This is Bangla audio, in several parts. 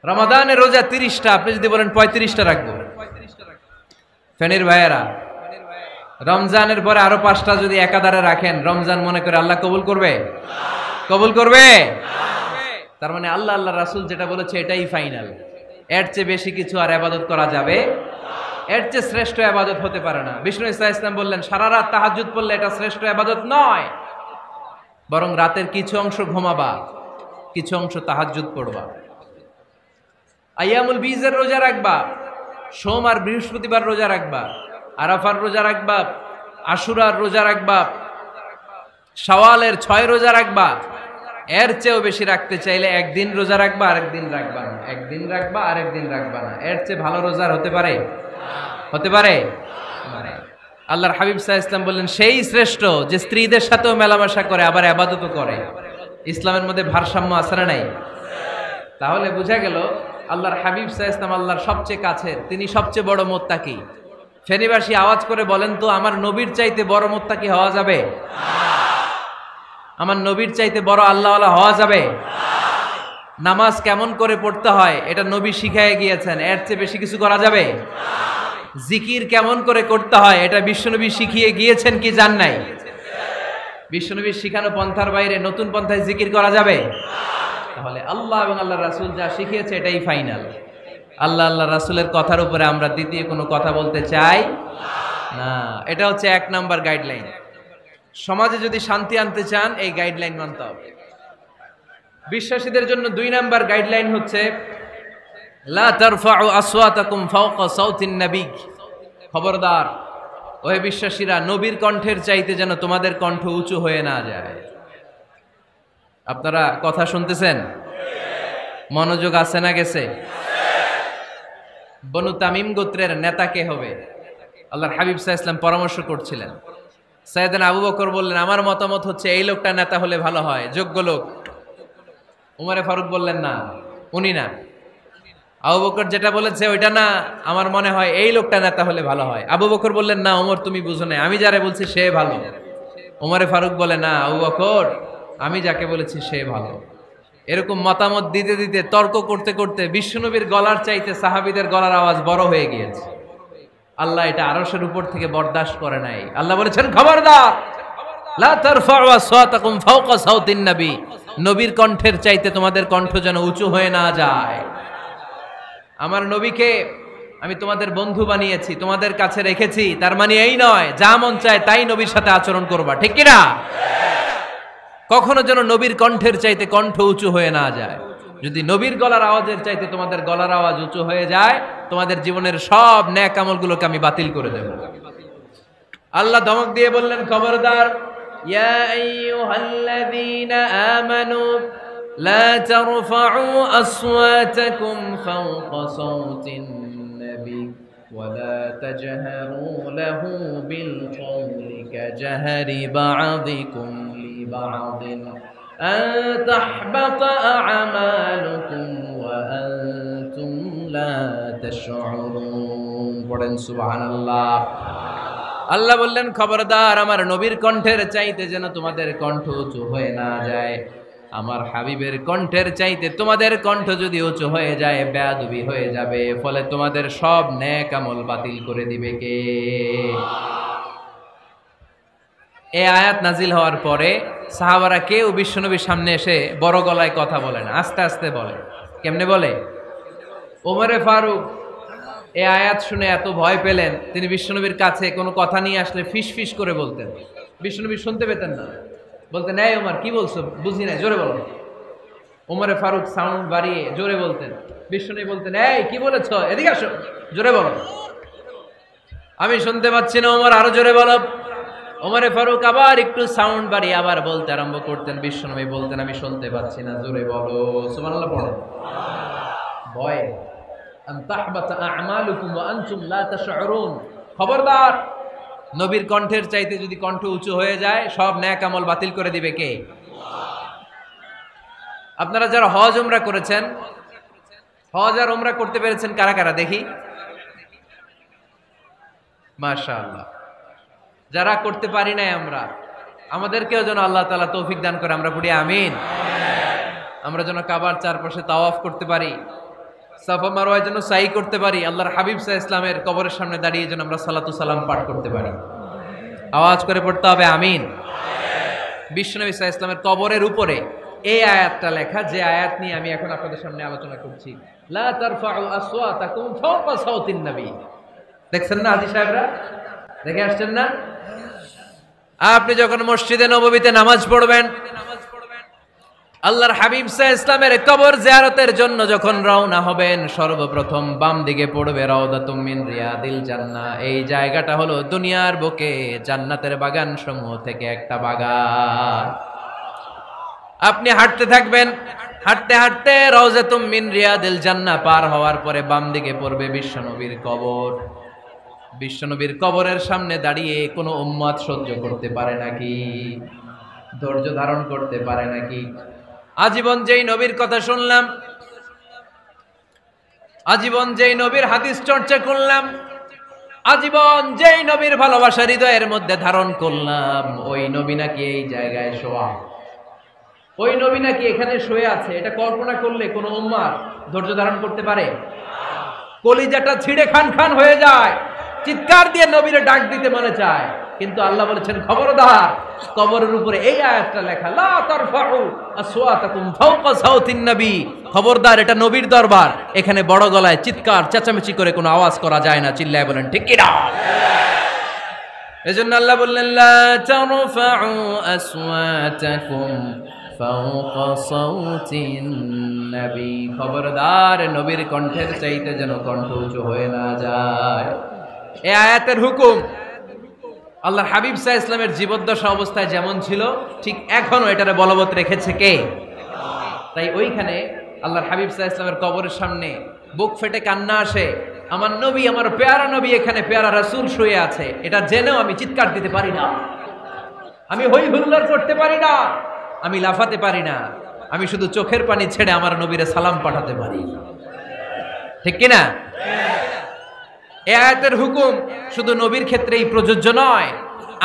রমাদানের রোজা 30টা, আপনি যদি বলেন 35টা রাখবো, ফেনীর ভাইয়েরা, রমজানের পরে আরো 5টা যদি একাধারে রাখেন, রমজান মনে করে আল্লাহ কবুল করবে? কবুল করবে? তার মানে আল্লাহ আল্লাহ রাসূল যেটা বলেছে এটাই ফাইনাল। এর চেয়ে বেশি কিছু আর ইবাদত করা যাবে, এর চেয়ে শ্রেষ্ঠ ইবাদত হতে পারে না। বিষ্ণু ইসলাম বললেন সারা রাত তাহাজ্জুদ পড়লে এটা শ্রেষ্ঠ ইবাদত নয়, বরং রাতের কিছু অংশ ঘুমাবা, কিছু অংশ তাহাজ্জুদ পড়বা। আইয়ামুল বীজের রোজা রাখবা, সোম আর বৃহস্পতিবার রোজা রাখবা, আরাফার রোজা রাখবা, আশুরার রোজা রাখবা, শাওয়ালের 6 রোজা রাখবা। এর চেয়েও বেশি রাখতে চাইলে একদিন রোজা রাখবা, আরেকদিন রাখবা না, একদিন রাখবা, আরেকদিন রাখবা না। এর চেয়ে ভালো রোজার হতে পারে? হতে পারে? আল্লাহর হাবিব সাল্লাল্লাহু আলাইহি ওয়াসাল্লাম বললেন সেই শ্রেষ্ঠ যে স্ত্রীদের সাথেও মেলামেশা করে আবার ইবাদতও করে। ইসলামের মধ্যে ভারসাম্য আছে না নাই? তাহলে বোঝা গেল আল্লাহর হাবিব সাল্লাল্লাহু আলাইহি ওয়াসাল্লাম আল্লাহর সবচেয়ে কাছের, তিনি সবচেয়ে বড় মুত্তাকি। ফেনীবাসী আওয়াজ করে বলেন তো, আমার নবীর চাইতে বড় মুত্তাকি হওয়া যাবে? আমার নবীর চাইতে বড় আল্লাহওয়ালা হওয়া যাবে? নামাজ কেমন করে পড়তে হয় এটা নবী শিখায় গিয়েছেন, এর চেয়ে বেশি কিছু করা যাবে? জিকির কেমন করে করতে হয় এটা বিশ্বনবী শিখিয়ে গিয়েছেন কি জান নাই? বিশ্বনবীর শিখানো পন্থার বাইরে নতুন পন্থায় জিকির করা যাবে? তাহলে আল্লাহ এবং আল্লাহ রাসূল যা শিখিয়েছে এটাই ফাইনাল। আল্লাহ আল্লাহ রাসূলের কথার উপরে আমরা দ্বিতীয় কোনো কথা বলতে চাই না। এটা হচ্ছে 1 নাম্বার গাইডলাইন। সমাজে যদি শান্তি আনতে চান এই গাইডলাইন মানতে হবে। বিশ্বাসীদের জন্য 2 নাম্বার গাইডলাইন হচ্ছে লা তারফাউ আসওয়াতাকুম ফাওকা সাউতিন নবী। খবরদার ওহে বিশ্বাসীরা, নবীর কণ্ঠের চাইতে যেন তোমাদের কণ্ঠ উঁচু হয়ে না যায়। আপনারা কথা শুনতেছেন? মনোযোগ আছে না গেছে? বনু তামিম গোত্রের নেতা কে হবে? আল্লাহর হাবিব সাল্লাল্লাহু আলাইহি ওয়াসাল্লাম পরামর্শ করছিলেন। সাইয়েদনা আবু বকর বললেন আমার মতামত হচ্ছে এই লোকটা নেতা হলে ভালো হয়, যোগ্য লোক। উমরে ফারুক বললেন না, উনি না। আবু বকর যেটা বলেছে ওইটা না, আমার মনে হয় এই লোকটা নেতা হলে ভালো হয়। আবু বকর বললেন না ওমর তুমি বুঝো না, আমি যারে বলছি সে ভালো। উমরে ফারুক বলে না আবু বকর, আমি যাকে বলেছি সে ভালো। এরকম মতামত দিতে দিতে, তর্ক করতে করতে বিশ্বনবীর গলার চাইতে সাহাবীদের গলার আওয়াজ বড় হয়ে গিয়েছে। আল্লাহ এটা আরশের উপর থেকে বরদাস্ত করে নাই। আল্লাহ বলেছেন খবরদার, লা তারফাউ আসওয়াতাকুম ফাওকা সাউতিন নবী। নবীর কণ্ঠের চাইতে তোমাদের কণ্ঠ যেন উঁচু হয়ে না যায়। আমার নবীকে আমি তোমাদের বন্ধু বানিয়েছি, তোমাদের কাছে রেখেছি, তার মানে এই নয় যা মন চায় তাই নবীর সাথে আচরণ করবা, ঠিক কি না? কখনো যেন নবীর কণ্ঠের চাইতে কণ্ঠ উঁচু হয়ে না যায়। যদি নবীর গলার আওয়াজের চাইতে তোমাদের গলার আওয়াজ উঁচু হয়ে যায়, তোমাদের জীবনের সব নেক আমলগুলোকে আমি বাতিল করে দেব। আল্লাহ ধমক দিয়ে বললেন খবরদার, ইয়া আইয়ুহাল্লাযীনা আমানু লা তারফাউ আসওয়াতাকুম ফাওকা সাউতিন নবী ওয়া লা তাজহারু লাহু বিল কওলি কাজহারি বা'দিকুম লিবা'দিন আন তাহবাতা আ'মালুকুম ওয়া আনতুম লা তাশউরুন। পড়েন সুবহানাল্লাহ। আল্লাহ বললেন খবরদার, আমার নবীর কণ্ঠের চাইতে যেন তোমাদের কণ্ঠ উঁচু হয়ে না যায়। আমার হাবিবের কণ্ঠের চাইতে তোমাদের কণ্ঠ যদি উঁচু হয়ে যায় বেয়াদবি হয়ে যাবে, ফলে তোমাদের সব নেক আমল বাতিল করে দিবে কে? এই আয়াত নাজিল হওয়ার পরে সাহাবারা কেউ বিশ্বনবীর সামনে এসে বড় গলায় কথা বলে না, আস্তে আস্তে বলে। কেমনে বলে? ওমরে ফারুক এই আয়াত শুনে এত ভয় পেলেন, তিনি বিশ্বনবীর কাছে কোনো কথা নিয়ে আসলে ফিস ফিস করে বলতেন। বিশ্বনবী শুনতে পেতেন না, বলতেন এই ওমর কি বলছো, বুঝি না, জোরে বলো। ওমরে ফারুক সাউন্ড বাড়িয়ে জোরে বলতেন। বিশ্বনবী বলতেন এই কি বলেছো, এদিকে আসো, জোরে বলো। আমি শুনতে পাচ্ছি না ওমর, আরো জোরে বলো। ওমরে ফারুক আবার একটু সাউন্ড বাড়িয়ে আবার বলতে আরম্ভ করতেন। বিশ্বনবী বলতেন আমি শুনতে পাচ্ছি না, জোরে বলো। সুবহানাল্লাহ পড়ো। ভয় খবরদার, নবীর কণ্ঠের চাইতে যদি কণ্ঠ উঁচু হয়ে যায় সব নেক আমল বাতিল করে দিবে কে? আপনারা যারা হজ উমরা করেছেন, হজ আর উমরা করতে পেরেছেন কারা কারা দেখি? মাশাআল্লাহ। যারা করতে পারি নাই আমরা, আমাদেরকেও যেন আল্লাহ তাআলা তৌফিক দান করে, আমরা পড়ি আমিন। আমরা যেন কাবার চারপাশে তাওয়াফ করতে পারি, সাফা মারওয়ার জন্য সাই করতে পারি, আল্লাহর হাবিব সাল্লাল্লাহু আলাইহি ওয়াসাল্লামের কবরের সামনে দাঁড়িয়ে যেন আমরা সালাতু সালাম পাঠ করতে পারি। আওয়াজ করে পড়তে হবে আমিন। বিশ্বনবী সাল্লাল্লাহু আলাইহি ওয়াসাল্লামের কবরের উপরে এই আয়াতটা লেখা, যে আয়াত নিয়ে আমি এখন আপনাদের সামনে আলোচনা করছি, লা তারফাউ আসওয়াতাকুম ফাওকা সাওতিন নবী। দেখছেন না হাজী সাহেবরা, দেখে আসছেন না? আপনি যখন মসজিদে নববীতে নামাজ পড়বেন, আল্লাহর হাবিব সাল্লাল্লাহু আলাইহি ওয়াসাল্লামের কবর জিয়ারতের জন্য যখন রওনা হবেন, সর্বপ্রথম বাম দিকে পড়বে রাউদাতুম মিন রিয়াদিল জান্নাহ। এই জায়গাটা হলো দুনিয়ার বুকে জান্নাতের বাগান সমূহ থেকে একটা বাগান। আপনি হাঁটতে থাকবেন, হাঁটতে হাঁটতে রাউজাতুম মিন রিয়াদিল জান্নাহ পার হওয়ার পরে বাম দিকে পড়বে বিশ্বনবীর কবর। বিশ্বনবীর কবরের সামনে দাঁড়িয়ে কোনো উম্মত সহ্য করতে পারে নাকি? ধৈর্য ধারণ করতে পারে নাকি? আজীবন যেই নবীর কথা শুনলাম, আজীবন যেই নবীর হাদিস চর্চা করলাম, আজীবন যেই নবীর ভালোবাসা হৃদয়ের মধ্যে ধারণ করলাম, ওই নবী নাকি এই জায়গায় শোয়া, ওই নবী নাকি এখানে শুয়ে আছে, এটা কল্পনা করলে কোন উম্মার ধৈর্য ধারণ করতে পারে? কলিজাটা ছিঁড়ে খান খান হয়ে যায়, চিৎকার দিয়ে নবীরে ডাক দিতে মনে চায়। কিন্তু আল্লাহ বলেছেন খবরদার, কবরের উপরে এই আয়াতটা লেখা, লা তারফাউ আসওয়াতাকুম ফাওকা সাওতিন নবী। খবরদার, এটা নবীর দরবার, এখানে বড় গলায় চিৎকার চেঁচামেচি করে কোনো আওয়াজ করা যায় না। চিল্লায় বলেন ঠিক কি না? এজন্য আল্লাহ বললেন, লা তারফাউ আসওয়াতাকুম ফাওকা সাওতিন নবী। খবরদার, নবীর কণ্ঠের চাইতে যেন কণ্ঠ উঁচু হয়ে না যায়। এই আয়াতের হুকুম আল্লাহর হাবিব সাল্লাল্লাহু আলাইহি ওয়াসাল্লামের জীবদ্দশা অবস্থায় যেমন ছিল, ঠিক এখনো এটারে বলবৎ রেখেছে কে? তাই ওইখানে আল্লাহর হাবিব সাল্লাল্লাহু আলাইহি ওয়াসাল্লামের কবরের সামনে বুক ফেটে কান্না আসে, আমার নবী, আমার পেয়ারা নবী এখানে, পেয়ারা রাসূল শুয়ে আছে, এটা জেনেও আমি চিৎকার দিতে পারি না, আমি হই হুল্লোড় করতে পারি না, আমি লাফাতে পারি না, আমি শুধু চোখের পানি ছেড়ে আমার নবীরে সালাম পাঠাতে পারি। ঠিক কিনা? এই আয়াতের হুকুম শুধু নবীর ক্ষেত্রেই প্রযোজ্য নয়,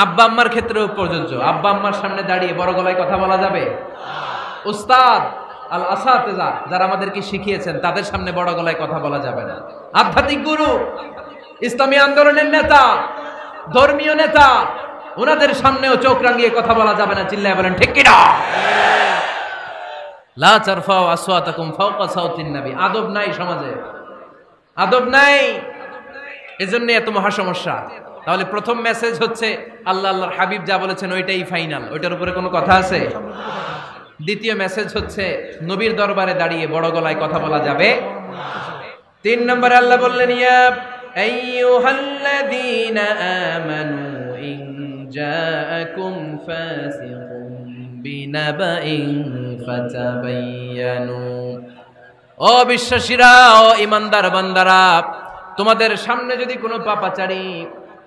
আব্বা আম্মার ক্ষেত্রেও প্রযোজ্য। আব্বা আম্মার সামনে দাঁড়িয়ে বড় গলায় কথা বলা যাবে? উস্তাদ আল আসাতিজা যারা আমাদেরকে শিখিয়েছেন, তাদের সামনে বড় গলায় কথা বলা যাবে না। আধ্যাত্মিক গুরু, ইসলামী আন্দোলনের নেতা, ধর্মীয় নেতা, ওনাদের সামনেও চোখ রাঙিয়ে কথা বলা যাবে না। চিল্লায় বলেন ঠিক কিনা? লা তারফাউ আসওয়াতাকুম ফাওকা সাওতিন নবী। আদব নাই সমাজে, আদব নাই, এজন্য এত মহা সমস্যা। তাহলে প্রথম মেসেজ হচ্ছে আল্লাহ আল্লাহর হাবিব যা বলেছেন ওইটাই ফাইনাল, ওইটার উপরে কোনো কথা আছে? দ্বিতীয় মেসেজ হচ্ছে নবীর দরবারে দাঁড়িয়ে বড় গলায় কথা বলা যাবে। 3 নম্বরে আল্লাহ বললেন, ইয়া আইয়ুহাল্লাযীনা আমানু ইন জাআকুম ফাসিকুম বিনাবাইন ফাতাবায়ানু। ও বিশ্বাসীরা, ও ঈমানদার বান্দারা, তোমাদের সামনে যদি কোনো পাপাচারী,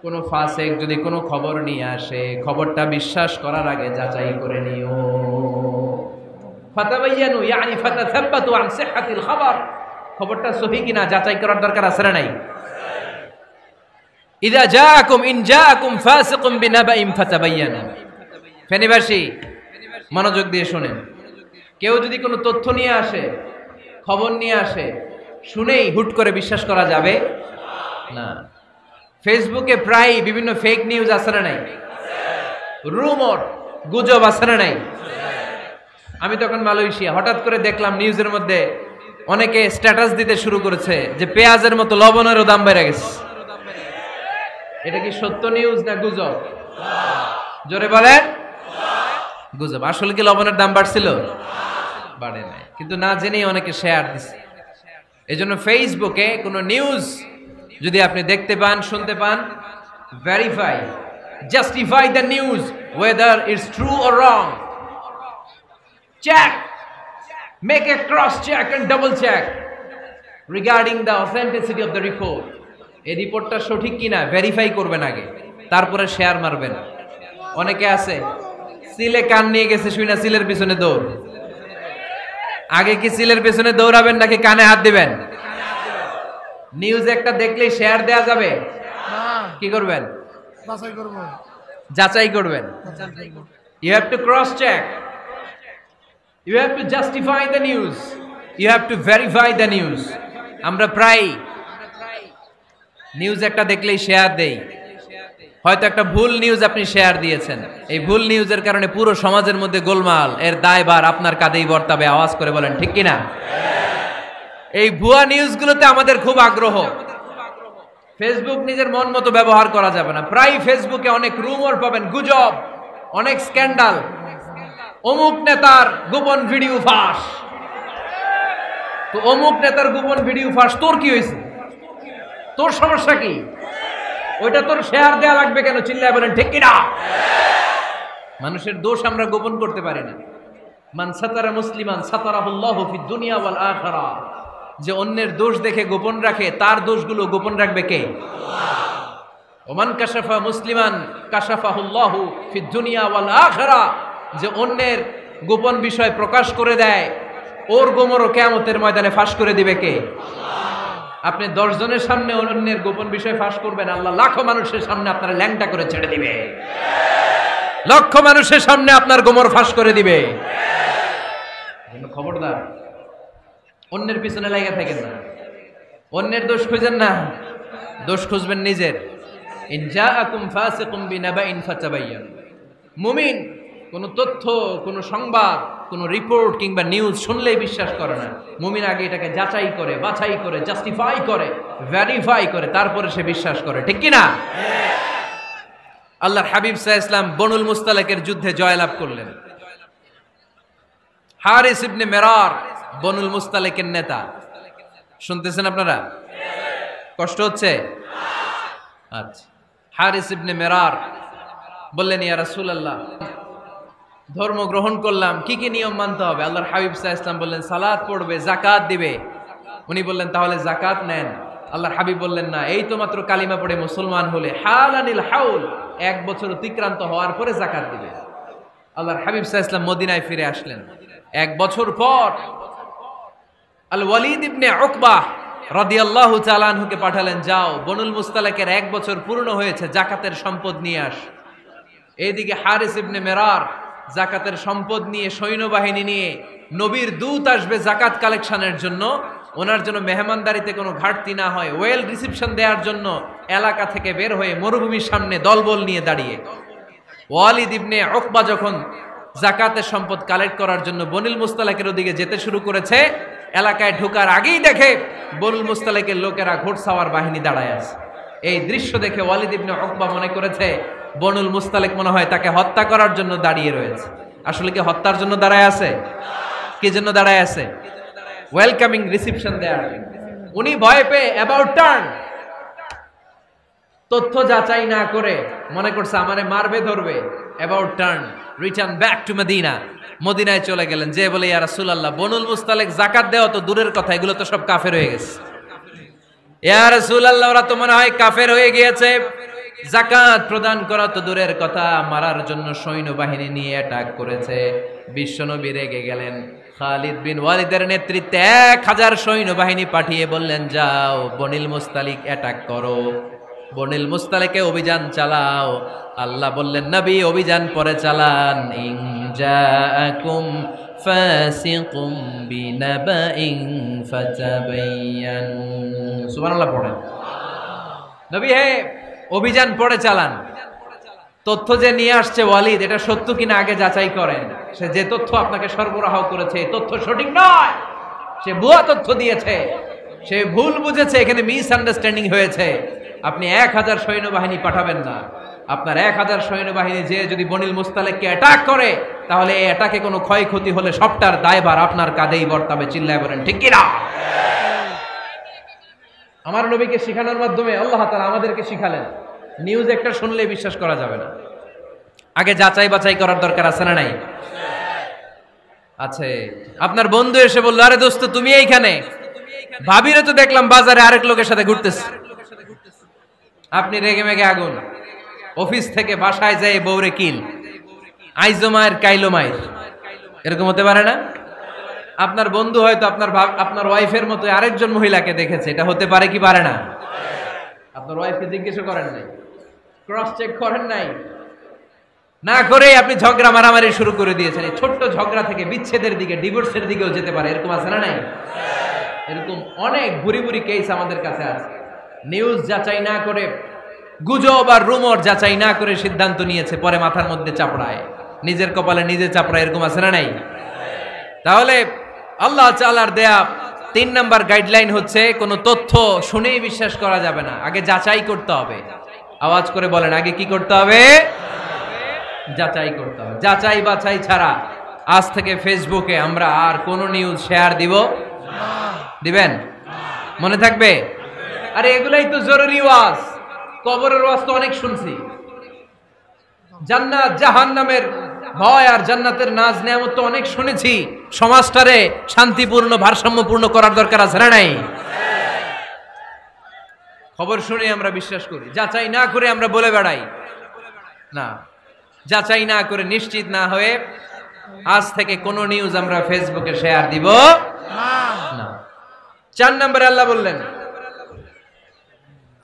কোনো ফাসিক যদি কোনো খবর নিয়ে আসে, খবরটা বিশ্বাস করার আগে যাচাই করে নিও। ফাতাবায়ানু ইয়ানি ফাতাসাব্বাতু আন সিহহাতিল খবর, খবরটা সহিহ কিনা যাচাই করার দরকার আছে না নাই? ইযা জাআকুম ইন জাআকুম ফাসিকুম বিনাবাইন ফাতাবায়ানু। ফেনীবাসী মনোযোগ দিয়ে শুনেন, কেউ যদি কোনো তথ্য নিয়ে আসে, খবর নিয়ে আসে, শুনেই হুট করে বিশ্বাস করা যাবে না। ফেসবুকে প্রায় বিভিন্ন ফেক নিউজ আছে না নাই? রুমর, গুজব আছে না নাই? আমি তখন মালয়েশিয়া, হঠাৎ করে দেখলাম নিউজের মধ্যে অনেকে স্ট্যাটাস দিতে শুরু করেছে যে পেঁয়াজের মতো লবণেরও দাম বেড়ে গেছে। এটা কি সত্য নিউজ না গুজব? জোরে বলেন। গুজব। আসলে কি লবণের দাম বাড়ছিল? বাড়ে নাই, কিন্তু না জেনেই অনেকে শেয়ার দিছে। এজন্য ফেসবুকে কোনো নিউজ যদি আপনি দেখতে পান, শুনতে পান, verify, justify the news whether it's true or wrong. Check, make a cross check and double check regarding the authenticity of the report. এই রিপোর্টটা সঠিক কিনা ভেরিফাই করবেন আগে, তারপরে শেয়ার মারবেন। অনেকে আছে সিলে কান নিয়ে গেছে, শুই না সিলের পিছনে দৌড়। আগে কি সিলের পিছনে দৌড়াবেন নাকি কানে হাত দিবেন? নিউজ একটা দেখলেই শেয়ার দেয়া যাবে? কি করবেন? যাচাই করবেন। You have to cross check, you have to justify the news, you have to verify the news. আমরা প্রায় নিউজ একটা দেখলেই শেয়ার দেই, হয়তো একটা ভুল নিউজ আপনি শেয়ার দিয়েছেন, এই ভুল নিউজের কারণে পুরো সমাজের মধ্যে গোলমাল, এর দায়ভার আপনার কাঁধেই বর্তাবে। আওয়াজ করে বলেন ঠিক কিনা? এই ভুয়া নিউজগুলোতে আমাদের খুব আগ্রহ। ফেসবুক নিজের মন মতো ব্যবহার করা যাবে না। প্রায় ফেসবুকে অনেক রুমর পাবেন, গুজব, অনেক স্ক্যান্ডাল, অমুক নেতার গোপন ভিডিও ফাঁস। তো অমুক নেতার গোপন ভিডিও ফাঁস, তোর কি হয়েছে? তোর সমস্যা কি? ওইটা তোর শেয়ার দেয়া লাগবে কেন? চিল্লায় বলেন ঠিক কিনা? মানুষের দোষ আমরা গোপন করতে পারি না। মান সাতারা মুসলিমান সাতারাহুল্লাহু ফিদ দুনিয়া ওয়াল আখিরাহ। যে অন্যের দোষ দেখে গোপন রাখে, তার দোষগুলো গোপন রাখবে কে? আল্লাহ। ওমান কাশাফা মুসলিমান কাশাফাহুল্লাহু ফিদ দুনিয়া ওয়াল আখিরাহ। যে অন্যের গোপন বিষয় প্রকাশ করে দেয়, ওর গোমরও কিয়ামতের ময়দানে ফাঁস করে দিবে কে? আপনি 10 জনের সামনে অন্যের গোপন বিষয় ফাঁস করবেন, আল্লাহ লাখো মানুষের সামনে আপনার ল্যাংটা করে ছেড়ে দিবে। লক্ষ মানুষের সামনে আপনার গোমর ফাঁস করে দিবে। খবরদার, অন্যের পিছনে লেগে থাকেন না, অন্যের দোষ খুঁজেন না, দোষ খুঁজবেন নিজের। ইন জাআকুম ফাসিকুম বিনাবাইন ফাতাবায়ান। মুমিন কোন তথ্য, কোন সংবাদ, কোন রিপোর্ট কিংবা নিউজ শুনলেই বিশ্বাস করে না। মুমিন আগে এটাকে যাচাই করে, বাছাই করে, জাস্টিফাই করে, ভেরিফাই করে, তারপরে সে বিশ্বাস করে। ঠিক কি না? আল্লাহর হাবিব সাল্লাল্লাহু আলাইহি ওয়াসাল্লাম বনুল মুস্তালিকের যুদ্ধে জয়লাভ করলেন। হারিস ইবনে মিরার বনুল মুস্তালিকের নেতা। শুনতেছেন আপনারা? কষ্ট হচ্ছে? আচ্ছা। হারিস ইবনে মিরার বললেন, ইয়া রাসূলুল্লাহ, ধর্ম গ্রহণ করলাম, কি কি নিয়ম মানতে হবে? আল্লাহর হাবিব সাল্লাল্লাহু আলাইহি ওয়াসাল্লাম বললেন, সালাত পড়বে, যাকাত দিবে। উনি বললেন, তাহলে যাকাত নেন। আল্লাহর হাবিব বললেন, না, এই তো মাত্র কালিমা পড়ে মুসলমান হলে হালানিল হাউল, 1 বছর অতিক্রান্ত হওয়ার পরে যাকাত দিবে। আল্লাহর হাবিব সাল্লাল্লাহু আলাইহি ওয়াসাল্লাম মদিনায় ফিরে আসলেন। 1 বছর পর আল ওয়ালিদ ইবনে উকবাহ রাদিয়াল্লাহু তাআলা আনহুকে পাঠালেন, যাও বনুল মুস্তালিকের 1 বছর পূর্ণ হয়েছে, যাকাতের সম্পদ নিয়ে আস। এইদিকে হারিস ইবনে মিরার যাকাতের সম্পদ নিয়ে, সৈন্যবাহিনী নিয়ে, নবীর দূত আসবে যাকাত কালেকশনের জন্য, ওনার জন্য মেহমানদারিতে কোনো ঘাটতি না হয়, ওয়েল রিসিপশন দেওয়ার জন্য এলাকা থেকে বের হয়ে মরুভূমির সামনে দলবল নিয়ে দাঁড়িয়ে ওয়ালিদ ইবনে উকবা যখন যাকাতের সম্পদ কালেক্ট করার জন্য বনুল মুস্তালিকের ওদিকে যেতে শুরু করেছে, এলাকায় ঢোকার আগেই দেখে বনুল মুস্তালিকের লোকেরা ঘোড়সাওয়ার বাহিনী দাঁড়ায় আছে। এই দৃশ্য দেখে ওয়ালিদ ইবনে উকবা মনে করেছে বনুল মুস্তালিক মনে হয় তাকে হত্যা করার জন্য দাঁড়িয়ে রয়েছে। আসলে কি হত্যার জন্য দাঁড়ায় আছে? কি জন্য দাঁড়ায় আছে? ওয়েলকামিং রিসিপশন দেয়ার। উনি ভয় পেয়ে অ্যাবাউট টার্ন, তথ্য যাচাই না করে মনে করছে আমারে মারবে, ধরবে, about turn, return back to Medina. মদিনায় চলে গেলেন, যে বলে, ইয়া রাসূলুল্লাহ, বনুল মুস্তালিক যাকাত দেওয়া তো দূরের কথা, এগুলো তো সব কাফের হয়ে গেছে। ইয়া রাসূলুল্লাহ, ওরা তো মনে হয় কাফের হয়ে গিয়েছে, যাকাত প্রদান করা তো দূরের কথা, মারার জন্য সৈন্যবাহিনী নিয়ে অ্যাটাক করেছে। বিশ্বনবী রেগে গেলেন। খালিদ বিন ওয়ালিদের নেতৃত্বে 1000 সৈন্যবাহিনী পাঠিয়ে বললেন, যাও বনুল মুস্তালিক অ্যাটাক করো, বনুল মুস্তালিকে অভিযান চালাও। আল্লাহ বললেন, নবী অভিযান পরে চালান। ইন জাআকুম ফাসিকুম বিনাবাইন ফাতাবায়ানু। সুবহানাল্লাহ পড়েন। নবী হে, অভিযান পরে চালান। তথ্য যে নিয়ে আসছে ওয়ালিদ, এটা সত্য কিনা আগে যাচাই করেন। সে যে তথ্য আপনাকে সরবরাহ করেছে, এই তথ্য সঠিক নয়, সে ভুয়া তথ্য দিয়েছে, সে ভুল বুঝেছে, এখানে মিসআন্ডারস্ট্যান্ডিং হয়েছে। আপনি 1000 সৈন্যবাহিনী পাঠাবেন না। আপনার 1000 সৈন্যবাহিনী যে যদি বনুল মুস্তালিককে অ্যাটাক করে, তাহলে এই অ্যাটাকে কোনো ক্ষয়ক্ষতি হলে সবটার দায়ভার আপনার কাঁধেই বর্তাবে। চিল্লায় বলেন ঠিক কিনা? আমার নবীকে শিখানোর মাধ্যমে আল্লাহ তাআলা আমাদেরকে শিখালেন, নিউজ একটা শুনলে বিশ্বাস করা যাবে না, আগে যাচাই বাছাই করার দরকার আছে না নাই? আছে। আপনার বন্ধু এসে বলল, আরে দোস্ত তুমি এইখানে, ভাবিরে তো দেখলাম বাজারে আরেক লোকের সাথে ঘুরতেছে। আপনি রেগে মেগে আগুন, অফিস থেকে বাসায় যায় বউরে কিল, আইজমায়ের কাইলোমায়ের, এরকম হতে পারে না? আপনার বন্ধু হয়তো আপনার ওয়াইফের মতো আরেকজন মহিলাকে দেখেছে, এটা হতে পারে কি পারে না? আপনার ওয়াইফকে জিজ্ঞেস করেন নাই, ক্রস চেক করেন নাই, না করে আপনি ঝগড়া মারামারি শুরু করে দিয়েছেন। এই ছোট্ট ঝগড়া থেকে বিচ্ছেদের দিকে, ডিভোর্সের দিকেও যেতে পারে, এরকম আছে না নাই? এরকম অনেক ভুরি ভুরি কেস আমাদের কাছে আছে। নিউজ যাচাই না করে, গুজব আর রুমর যাচাই না করে সিদ্ধান্ত নিয়েছে, পরে মাথার মধ্যে চাপড়ায়, নিজের কপালে নিজে চাপড়ায়। এরকম আছে না নাই? তাহলে আল্লাহ তাআলার দেয়া 3 নাম্বার গাইডলাইন হচ্ছে, কোনো তথ্য শুনেই বিশ্বাস করা যাবে না, আগে যাচাই করতে হবে। আওয়াজ করে বলেন, আগে কি করতে হবে? যাচাই করতে হবে। যাচাই বাছাই ছাড়া আজ থেকে ফেসবুকে আমরা আর কোনো নিউজ শেয়ার দিব? দিবেন? মনে থাকবে? আরে এগুলাই তো জরুরি ওয়াজ। কবরের ওয়াজ তো অনেক শুনছি, জান্নাত জাহান্নামের ভয় আর জান্নাতের নাজ নেয়ামত তো অনেক শুনেছি। সমাজটারে শান্তিপূর্ণ ভারসাম্যপূর্ণ করার দরকার আছে না নাই? খবর শুনে আমরা বিশ্বাস করি, যাচাই না করে আমরা বলে বেড়াই না। যাচাই না করে, নিশ্চিত না হয়ে আজ থেকে কোনো নিউজ আমরা ফেসবুকে শেয়ার দিব না। 4 নম্বরে আল্লাহ বললেন,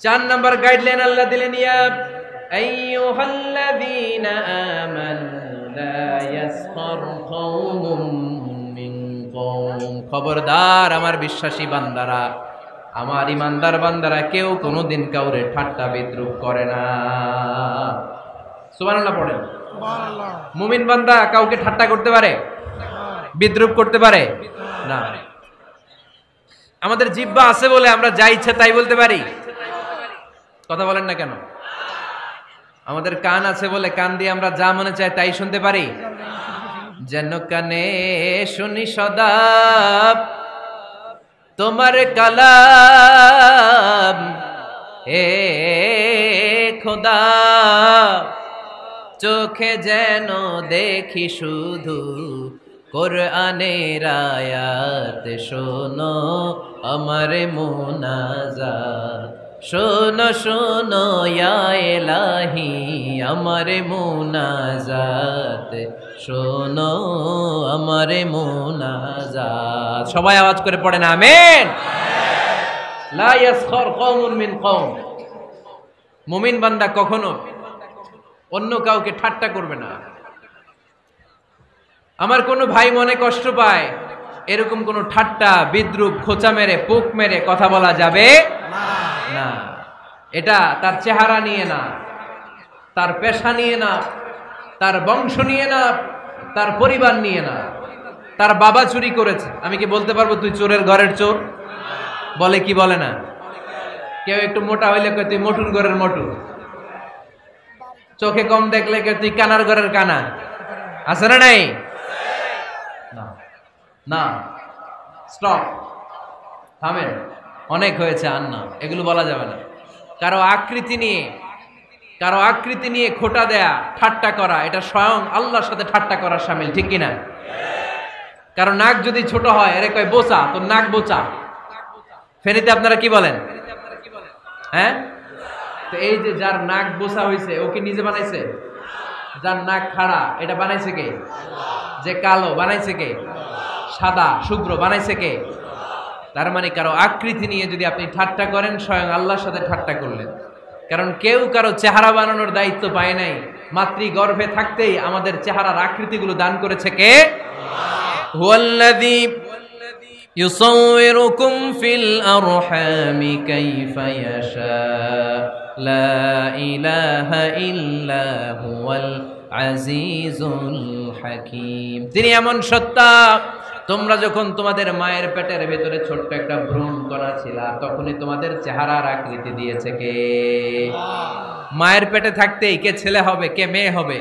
4 নম্বর গাইডলাইন আল্লাহ দিলেন, ইয়া আইয়ুহাল্লাযীনা আমানু লা ইয়াসখার কওমুম মিন কওম। খবরদার আমার বিশ্বাসী বান্দারা, আমার ইমানদার বান্দারা কেউ কোনোদিন কাউরে ঠাট্টা বিদ্রূপ করে না। সুবহানাল্লাহ পড়েন। সুবহানাল্লাহ। মুমিন বান্দা কাউকে ঠাট্টা করতে পারে? বিদ্রূপ করতে পারে না। আমাদের জিহ্বা আছে বলে আমরা যা ইচ্ছা তাই বলতে পারি? কথা বলেন না কেন? আমাদের কান আছে বলে কান দিয়ে আমরা যা মনে চাই তাই শুনতে পারি? যেন কানে শুনি সদা তোমার কালাম, হে খোদা চোখে যেন দেখি শুধু কোরআনের আয়াত। শোনো আমার মুনাজাত, শোনো শোনো ইয়া ইলাহি আমার মুনাজাত, শোনো আমার মুনাজাত। সবাই আওয়াজ করে পড়েন আমিন। লা ইয়াসখার কওমুন মিন কওম। মুমিন বান্দা কখনো অন্য কাউকে ঠাট্টা করবে না। আমার কোনো ভাই মনে কষ্ট পায়, এরকম কোনো ঠাট্টা বিদ্রূপ খোঁচা মেরে পোক মেরে কথা বলা যাবে না। এটা তার চেহারা নিয়ে না, তার পেশা নিয়ে না, তার বংশ নিয়ে না, তার পরিবার নিয়ে না। তার বাবা চুরি করেছে, আমি কি বলতে পারবো তুই চোরের ঘরের চোর? বলে কি বলে না? কেউ একটু মোটা হইলে কয় তুই মটুন ঘরের মটু, চোখে কম দেখলে কে তুই কানার ঘরের কানা। আছে না নাই? না, স্টপ, থামেন, অনেক হয়েছে, আর না, এগুলো বলা যাবে না। কারো আকৃতি নিয়ে খোটা দেয়া, ঠাট্টা করা, এটা স্বয়ং আল্লাহর সাথে ঠাট্টা করার শামিল, ঠিক কিনা? কারো নাক যদি ছোট হয়, এরে কয় বোচা, তোর নাক বোচা। ফেনীতে আপনারা কি বলেন? হ্যাঁ, তো এই যে যার নাক বোচা হয়েছে, ও কি নিজে বানাইছে? যার নাক খাড়া, এটা বানাইছে কে? যে কালো, বানাইছে কে? সাদা শুভ্র, বানাইছে কে? তার মানে কারো আকৃতি নিয়ে যদি আপনি ঠাট্টা করেন, স্বয়ং আল্লাহর সাথে ঠাট্টা করলেন। কারণ কেউ কারো চেহারা বানানোর দায়িত্ব পায় নাই। মাতৃগর্ভে থাকতেই আমাদের চেহারার আকৃতিগুলো দান করেছে কে? হুয়াল্লাযী ইউসাউবিরুকুম ফিল আরহামি কাইফা ইয়াশা লা ইলাহা ইল্লা হুয়াল আজিজুল হাকীম। তিনি এমন সত্তা, তোমরা যখন তোমাদের মায়ের পেটের ভেতরে ছোট্ট একটা ভ্রূণ কণা ছিল, তখনই তোমাদের চেহারার আকৃতি দিয়েছে কে? মায়ের পেটে থাকতেই কে ছেলে হবে, কে মেয়ে হবে,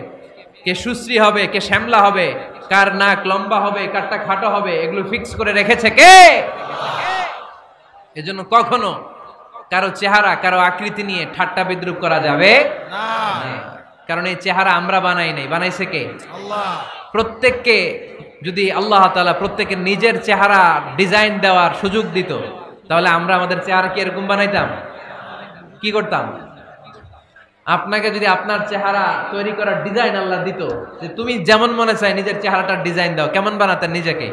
কে সুশ্রী হবে, কে শ্যামলা হবে, কার নাক লম্বা হবে, কারটা খাটো হবে, এগুলো ফিক্স করে রেখেছে কে? এজন্য কখনো কারো চেহারা, কারো আকৃতি নিয়ে ঠাট্টা বিদ্রূপ করা যাবে না। কারণ এই চেহারা আমরা বানাই নাই, বানাইছে কে? আল্লাহ। প্রত্যেককে যদি আল্লাহ তাআলা প্রত্যেকের নিজের চেহারা ডিজাইন দেওয়ার সুযোগ দিত, তাহলে আমরা আমাদের চেহারা কি এরকম বানাইতাম? কি করতাম? আপনাকে যদি আপনার চেহারা তৈরি করার ডিজাইন আল্লাহ দিত, যে তুমি যেমন মনে চাই নিজের চেহারাটার ডিজাইন দাও, কেমন বানাতেন নিজেকে?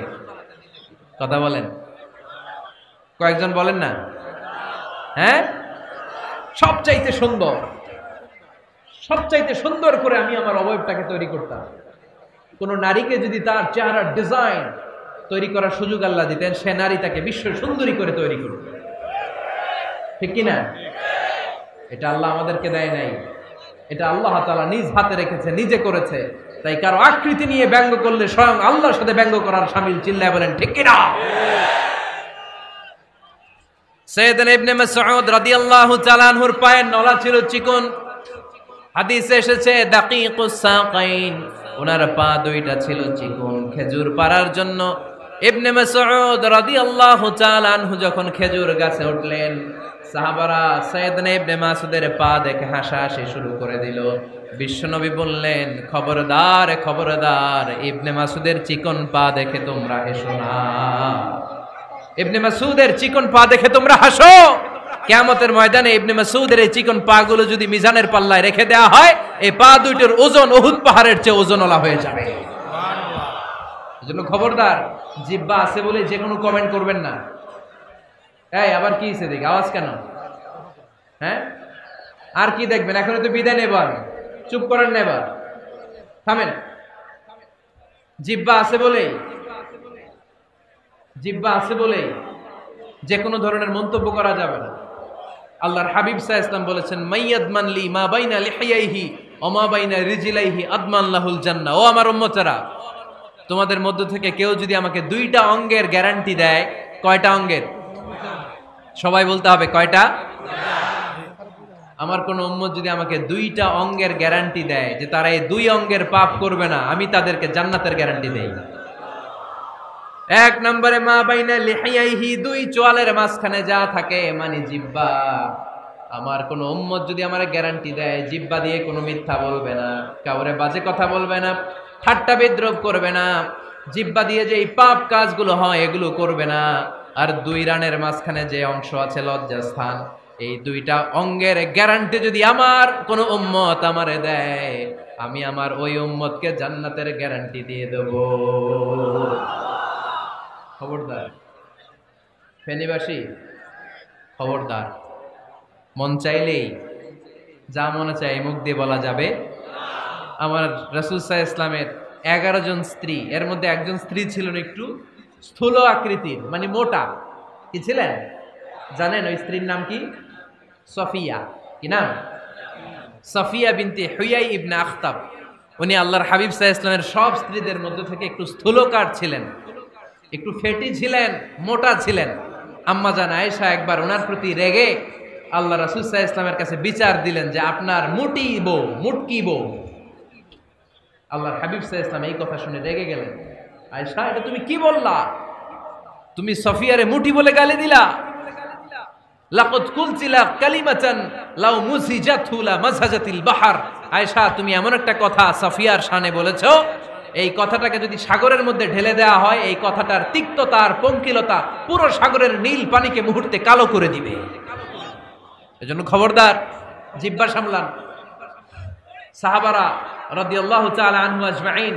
কথা বলেন, কয়েকজন বলেন না? হ্যাঁ, সবচাইতে সুন্দর করে আমি আমার অবয়বটাকে তৈরি করতাম। কোন নারীকে যদি তার চেহারার ডিজাইন তৈরি করার সুযোগ আল্লাহ দিতেন, সে নারী তাকে বিশ্ব সুন্দরী করে তৈরি করবে। ঠিক কিনা? এটা আল্লাহ আমাদেরকে দেয় নাই, এটা আল্লাহ তাআলা নিজ হাতে রেখেছে, নিজে করেছে। তাই কারো আকৃতি নিয়ে ব্যঙ্গ করলে স্বয়ং আল্লাহর সাথে ব্যঙ্গ করার শামিল। চিল্লায় বলেন ঠিক কিনা? সাইয়েদনা ইবনে মাসউদ রাদিয়াল্লাহু তাআলা আনহুর পায়ের নলা ছিল চিকন। হাদিসে এসেছে দাকিকুস সাকাইন, ওনার পা দুইটা ছিল চিকন। খেজুর পাড়ার জন্য ইবনে মাসউদ রাদিয়াল্লাহু তাআলা আনহু যখন খেজুর গাছে উঠলেন, সাহাবারা সাইয়েদনা ইবনে মাসউদের পা দেখে হাসাহাসি শুরু করে দিল। বিশ্বনবী বললেন, খবরদার খবরদার, ইবনে মাসউদের চিকন পা দেখে তোমরা হেসো না। ইবনে মাসউদের চিকন পা দেখে তোমরা হাসো। কিয়ামতের ময়দানে ইবনে মাসউদের এই চিকন পা গুলো যদি মিজানের পাল্লায় রেখে দেওয়া হয়, এই পা দুইটার ওজন উহুদ পাহাড়ের চেয়ে ওজনওয়ালা হয়ে যাবে। এজন্য খবরদার, জিহ্বা আছে বলে যে কোনো কমেন্ট করবেন না। এই আবার কি হইছে দেখি, আওয়াজ কেন? হ্যাঁ, আর কি দেখবেন? এখন তো বিদায় নেব আমি, চুপ করেন না, এবার থামেন। জিহ্বা আছে বলেই, জিহ্বা আছে বলেই যে কোনো ধরনের মন্তব্য করা যাবে না। আল্লাহর হাবিব সাল্লাল্লাহু আলাইহি ওয়াসাল্লাম বলেছেন, মাইয়াদমান লি মা বাইনা লিহিয়াইহি ওয়া মা বাইনা রিজলাইহি আদমান লাহুল জান্নাহ। ও আমার উম্মতেরা, তোমাদের মধ্য থেকে কেউ যদি আমাকে দুইটা অঙ্গের গ্যারান্টি দেয়, কয়টা অঙ্গের? সবাই বলতে হবে কয়টা? আমার কোন উম্মত যদি আমাকে দুইটা অঙ্গের গ্যারান্টি দেয় যে তারা এই দুই অঙ্গের পাপ করবে না, আমি তাদেরকে জান্নাতের গ্যারান্টি দেই। এক নম্বরে মা বাইনা লিহিয়াইহি, দুই চোয়ালের মাঝখানে যা থাকে মানে জিহ্বা। আমার কোন উম্মত যদি আমার গ্যারান্টি দেয় জিহ্বা দিয়ে কোনো মিথ্যা বলবে না, কাউরে বাজে কথা বলবে না, ঠাট্টা বিদ্রূপ করবে না, জিহ্বা দিয়ে যে এই পাপ কাজগুলো হয় এগুলো করবে না, আর দুই রানের মাঝখানে যে অংশ আছে লজ্জাস্থান, এই দুইটা অঙ্গের গ্যারান্টি যদি আমার কোন উম্মত আমারে দেয়, আমি আমার ওই উম্মতকে জান্নাতের গ্যারান্টি দিয়ে দেব। খবরদার ফেনীবাসী, খবরদার। মন চাইলেই যা মনে চায় মুখ দিয়ে বলা যাবে। আমার রাসূল সাল্লাল্লাহু আলাইহি ওয়াসাল্লামের 11 জন স্ত্রী, এর মধ্যে একজন স্ত্রী ছিলেন একটু স্থূল আকৃতির, মানে মোটা। কি ছিলেন জানেন? ওই স্ত্রীর নাম কি? সফিয়া। কি নাম? সফিয়া বিনতে হুয়াই ইবনে আখতাব। উনি আল্লাহর হাবিব সাল্লাল্লাহু আলাইহি ওয়াসাল্লামের সব স্ত্রীদের মধ্যে থেকে একটু স্থূলকার ছিলেন, একটু ফেটি ছিলেন, মোটা ছিলেন। আম্মা জান আয়েশা একবার ওনার প্রতি রেগে আল্লাহ রাসূল সাল্লাল্লাহু আলাইহি ওয়াসাল্লামের কাছে বিচার দিলেন যে আপনার মুটি বউ, মুটকি বউ। আল্লাহর হাবিব সাল্লাল্লাহু আলাইহি ওয়াসাল্লাম এই কথা শুনে রেগে গেলেন। আয়েশা, এটা তুমি কি বললা? তুমি সফিয়ারে মুটি বলে গালি দিলা। লাকাদ কুলতিলা কালিমাতান লাউ মুসিজাতু লা মাসহাজাতিল বাহর। আয়েশা, তুমি এমন একটা কথা সফিয়ার শানে বলেছো, এই কথাটাকে যদি সাগরের মধ্যে ঢেলে দেওয়া হয়, এই কথাটার তিক্ততা আর পঙ্কিলতা পুরো সাগরের নীল পানিকে মুহূর্তে কালো করে দিবে। এজন্য খবরদার, জিহ্বা সামলান। সাহাবারা রাদিয়াল্লাহু তাআলা আনহু আজমাইন,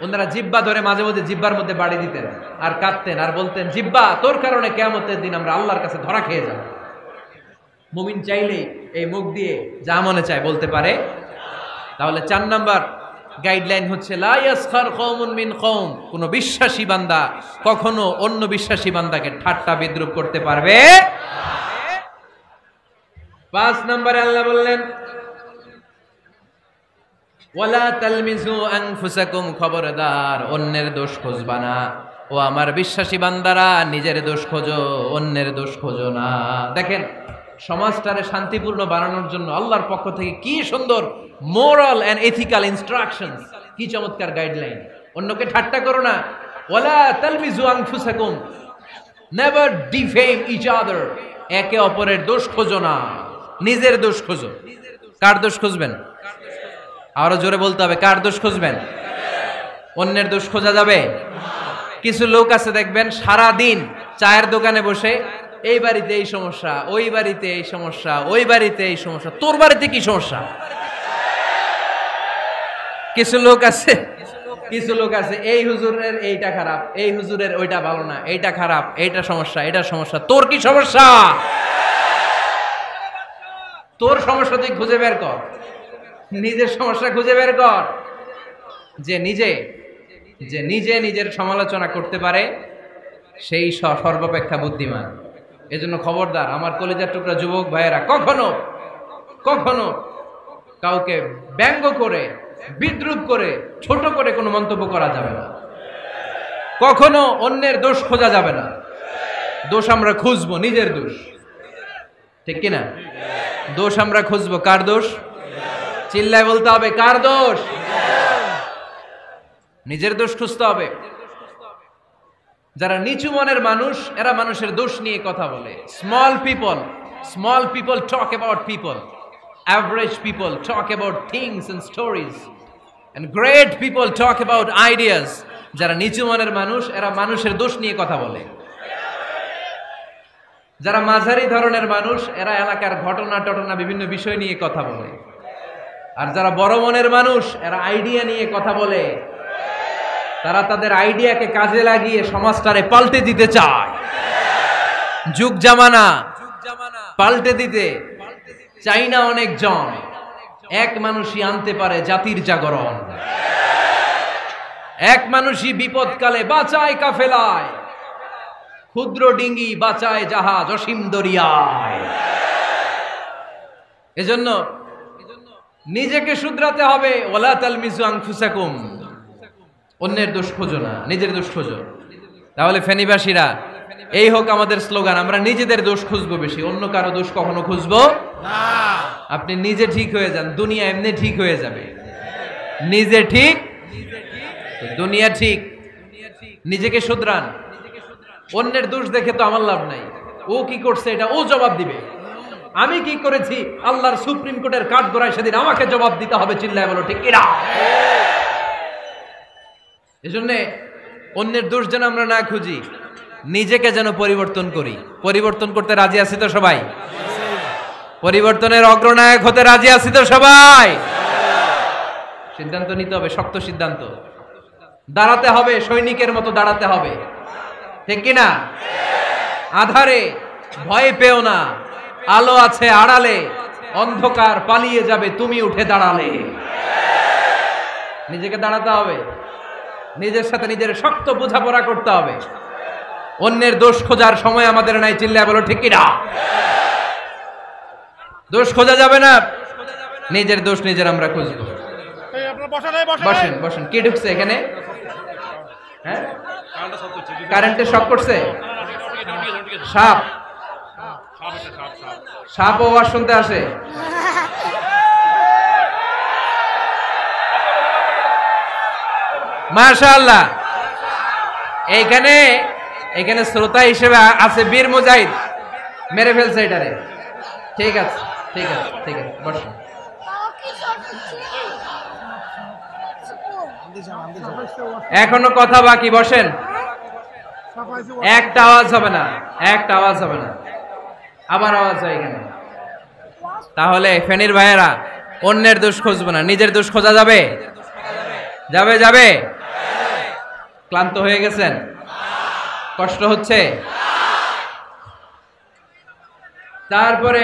ওনারা জিহ্বা ধরে মাঝে মধ্যে জিহ্বার মধ্যে বাড়ি দিতেন আর কাঁদতেন আর বলতেন, জিহ্বা, তোর কারণে কিয়ামতের দিন আমরা আল্লাহর কাছে ধরা খেয়ে যাব। মুমিন চাইলে এই মুখ দিয়ে যা মনে চায় বলতে পারে। তাহলে 4 নাম্বার গাইডলাইন হচ্ছে লা ইয়াসখার কওমুন মিন কওম, কোন বিশ্বাসী বান্দা কখনো অন্য বিশ্বাসী বান্দাকে ঠাট্টা বিদ্রূপ করতে পারবে না। 5 নম্বরে আল্লাহ বললেন, ওয়ালা তালমিজু আনফুসাকুম, খবরদার অন্যের দোষ খুঁজবা না। ও আমার বিশ্বাসী বান্দারা, নিজের দোষ খোঁজো, অন্যের দোষ খোঁজো না। দেখেন, সমাজটারে শান্তিপূর্ণ বানানোর জন্য আল্লাহর পক্ষ থেকে কি সুন্দর মোরাল এন্ড এথিক্যাল ইনস্ট্রাকশনস, কি চমৎকার গাইডলাইন। অন্যকে ঠাট্টা করো না। ওয়ালা তালমিজু আনফুসাকুম, নেভার ডিফেম ইচ আদার, একে অপরের দোষ খোঁজো না, নিজের দোষ খোঁজো। কার দোষ খুঁজবেন? আরো জোরে বলতে হবে, কার দোষ খুঁজবেন? অন্যের দোষ খোঁজা যাবে? কিছু লোক আছে দেখবেন সারা দিন চায়ের দোকানে বসে, এই বাড়িতে এই সমস্যা, ওই বাড়িতে এই সমস্যা, ওই বাড়িতে এই সমস্যা, তোর বাড়িতে কি সমস্যা? কিছু লোক আছে এই হুজুরের এইটা খারাপ, এই হুজুরের ওইটা ভালো না, এইটা খারাপ, এইটা সমস্যা, এটা সমস্যা, তোর কি সমস্যা? তোর সমস্যা তুই খুঁজে বের কর, নিজের সমস্যা খুঁজে বের কর। যে নিজে নিজের সমালোচনা করতে পারে, সেই সর্বাপেক্ষা বুদ্ধিমান। এজন্য খবরদার আমার কলিজার টুকরা যুবক ভাইয়েরা, কখনো কখনো কাউকে ব্যঙ্গ করে, বিদ্রুপ করে, ছোট করে কোনো মন্তব্য করা যাবে না। কখনো অন্যের দোষ খোঁজা যাবে না। দোষ আমরা খুঁজবো, নিজের দোষ, ঠিক কিনা? দোষ আমরা খুঁজবো, কার দোষ? চিল্লায় বলতে হবে, কার দোষ? নিজের দোষ খুঁজতে হবে। যারা নিচু মনের মানুষ, এরা মানুষের দোষ নিয়ে কথা বলে। Small people talk about people, average people talk about things and stories, and great people talk about ideas. যারা নিচু মনের মানুষ, এরা মানুষের দোষ নিয়ে কথা বলে। যারা মাঝারি ধরনের মানুষ, এরা এলাকার ঘটনা বিভিন্ন বিষয় নিয়ে কথা বলে। আর যারা বড় মনের মানুষ, এরা আইডিয়া নিয়ে কথা বলে। তারা তাদের আইডিয়াকে কাজে লাগিয়ে সমাজটারে পাল্টে দিতে চায়। যুগ জামানা পাল্টে দিতে চাই না অনেকজন, এক মানুষই আনতে পারে জাতির জাগরণ। এক মানুষই বিপদকালে বাঁচায় কাফেলায়, ক্ষুদ্র ডিঙ্গি বাঁচায় জাহাজ অসীম দরিয়ায়। এজন্য নিজেকে শুধরাতে হবে। ওয়ালা তালমিজু আনফুসাকুম, অন্যের দোষ খোঁজো না, নিজের দোষ খোঁজো। তাহলে ফেনীবাসীরা, এই হোক আমাদের স্লোগান, আমরা নিজেদের দোষ খুঁজবো বেশি, অন্য কারো দোষ কখনো খুঁজবো না। আপনি নিজে ঠিক হয়ে যান, দুনিয়া এমনি ঠিক হয়ে যাবে। নিজে ঠিক, দুনিয়া ঠিক। নিজেকে শুধরান। অন্যের দোষ দেখে তো আমার লাভ নাই। ও কি করছে এটা ও জবাব দিবে, আমি কি করেছি আল্লাহর সুপ্রিম কোর্টের কাঠগড়ায় সেদিন আমাকে জবাব দিতে হবে। চিল্লায় বলো ঠিক কিনা? এজন্য অন্যের দোষ যেন আমরা না খুঁজি, নিজেকে যেন পরিবর্তন করি। পরিবর্তন করতে রাজি আছি তো সবাই? পরিবর্তনের অগ্রনায়ক হতে রাজি আছি তো সবাই? সিদ্ধান্ত নিতে হবে, শক্ত সিদ্ধান্ত। দাঁড়াতে হবে, সৈনিকের মতো দাঁড়াতে হবে, ঠিক কিনা? আধারে ভয় পেও না, আলো আছে আড়ালে, অন্ধকার পালিয়ে যাবে তুমি উঠে দাঁড়ালে। নিজেকে দাঁড়াতে হবে, নিজের সাথে নিজের শক্ত বোঝাপড়া করতে হবে। অন্যের দোষ খোঁজার সময় আমাদের নাই। চিল্লায় বলো ঠিক কিনা? দোষ খোঁজা যাবে না, নিজের দোষ নিজের আমরা খুঁজবো। বসেন বসেন। কি ঢুকছে এখানে? হ্যাঁ, কারেন্টের শক করছে। সাপ, সাপ আওয়াজ শুনতে আসে। মাশাআল্লাহ। এইখানে এখানে শ্রোতা হিসেবে আছে বীর মুজাহিদ, মেরে ফেলছে এটারে। ঠিক আছে ঠিক আছে ঠিক আছে, বসুন। এখনো কথা বাকি, বসেন। একটা আওয়াজ হবে না, একটা আওয়াজ হবে না, আবার আওয়াজ হয় এখানে। তাহলে ফেনীর ভাইয়েরা, অন্যের দোষ খুঁজবো না, নিজের দোষ খোঁজা যাবে? যাবে যাবে? ক্লান্ত হয়ে গেছেন? কষ্ট হচ্ছে? তারপরে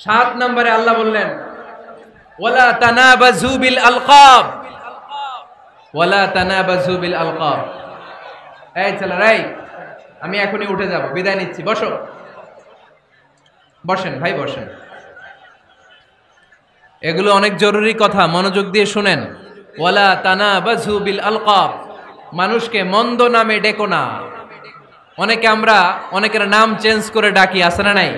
7 নম্বরে আল্লাহ বললেন, ওয়ালা তানাবাজু বিল আলকাব, ওয়ালা তানাবাজু বিল আলকাব। এই ছেলেরাই, আমি এখনই উঠে যাব, বিদায় নিচ্ছি, বসো। বসেন ভাই, বসেন। এগুলো অনেক জরুরি কথা, মনোযোগ দিয়ে শুনেন। ওয়ালা তানাবাজু বিল আলকাব, মানুষকে মন্দ নামে ডেকো না। অনেকের নাম চেঞ্জ করে ডাকি, আছে না নাই?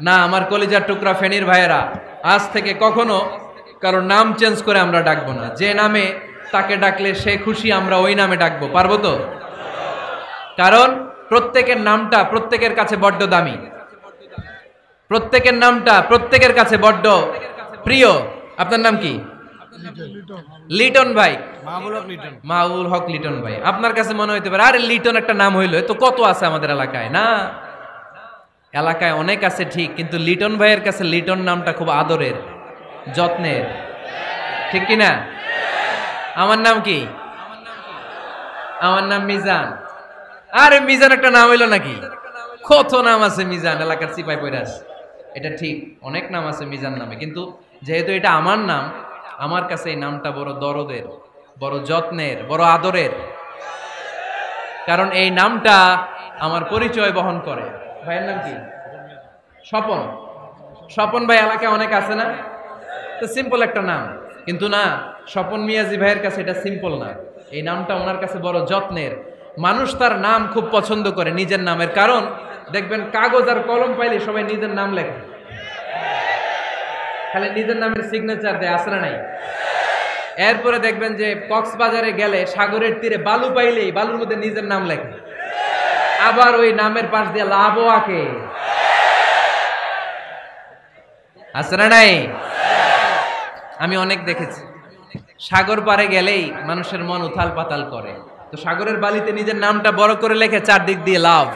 না, আমার কলিজার টুকরা ফেনীর ভাইয়েরা, আজ থেকে কখনো কারো নাম চেঞ্জ করে আমরা ডাকবো না। যে নামে তাকে ডাকলে সে খুশি, আমরা ওই নামে ডাকবো, পারবো তো? কারণ প্রত্যেকের নামটা প্রত্যেকের কাছে বড্ড দামি, প্রত্যেকের নামটা প্রত্যেকের কাছে বড্ড প্রিয়। আপনার নাম কি? লিটন ভাই, মাহবুল হক লিটন ভাই। আপনার কাছে মনে হইতে পারে, আরে লিটন একটা নাম হইলো, তো কত আছে আমাদের এলাকায়। না, এলাকায় অনেক আছে ঠিক, কিন্তু লিটন ভাইয়ের কাছে লিটন নামটা খুব আদরের, যত্নের, ঠিক কিনা? আমার নাম কি? আমার নাম মিজান। আরে মিজান একটা নাম হইলো নাকি? কত নাম আছে মিজান, এলাকার সিপাই পয়রাস। এটা ঠিক, অনেক নাম আছে মিজান নামে, কিন্তু যেহেতু এটা আমার নাম, আমার কাছে এই নামটা বড় দরদের, বড় যত্নের, বড় আদরের। কারণ এই নামটা আমার পরিচয় বহন করে। ভাইয়ের নাম কি? স্বপন। স্বপন ভাই এলাকায় অনেক আছে না? তো সিম্পল একটা নাম, কিন্তু না, স্বপন মিয়াজি ভাইয়ের কাছে এটা সিম্পল না, এই নামটা ওনার কাছে বড় যত্নের। মানুষ তার নাম খুব পছন্দ করে নিজের নামের, কারণ দেখবেন কাগজ আর কলম পাইলে সবাই নিজের নাম লেখে, খালি নিজের নামের সিগনেচার দেয়, আসরা নাই। এরপরে দেখবেন যে কক্সবাজারে গেলে সাগরের তীরে বালু পাইলেই বালুর মধ্যে নিজের নাম লেখে, আবার ওই নামের পাশ দিয়ে লাভও আঁকে, আসরা নাই। আমি অনেক দেখেছি, সাগর পারে গেলেই মানুষের মন উথাল পাতাল করে, তো সাগরের বালিতে নিজের নামটা বড় করে লেখে চারদিক দিয়ে লাভ,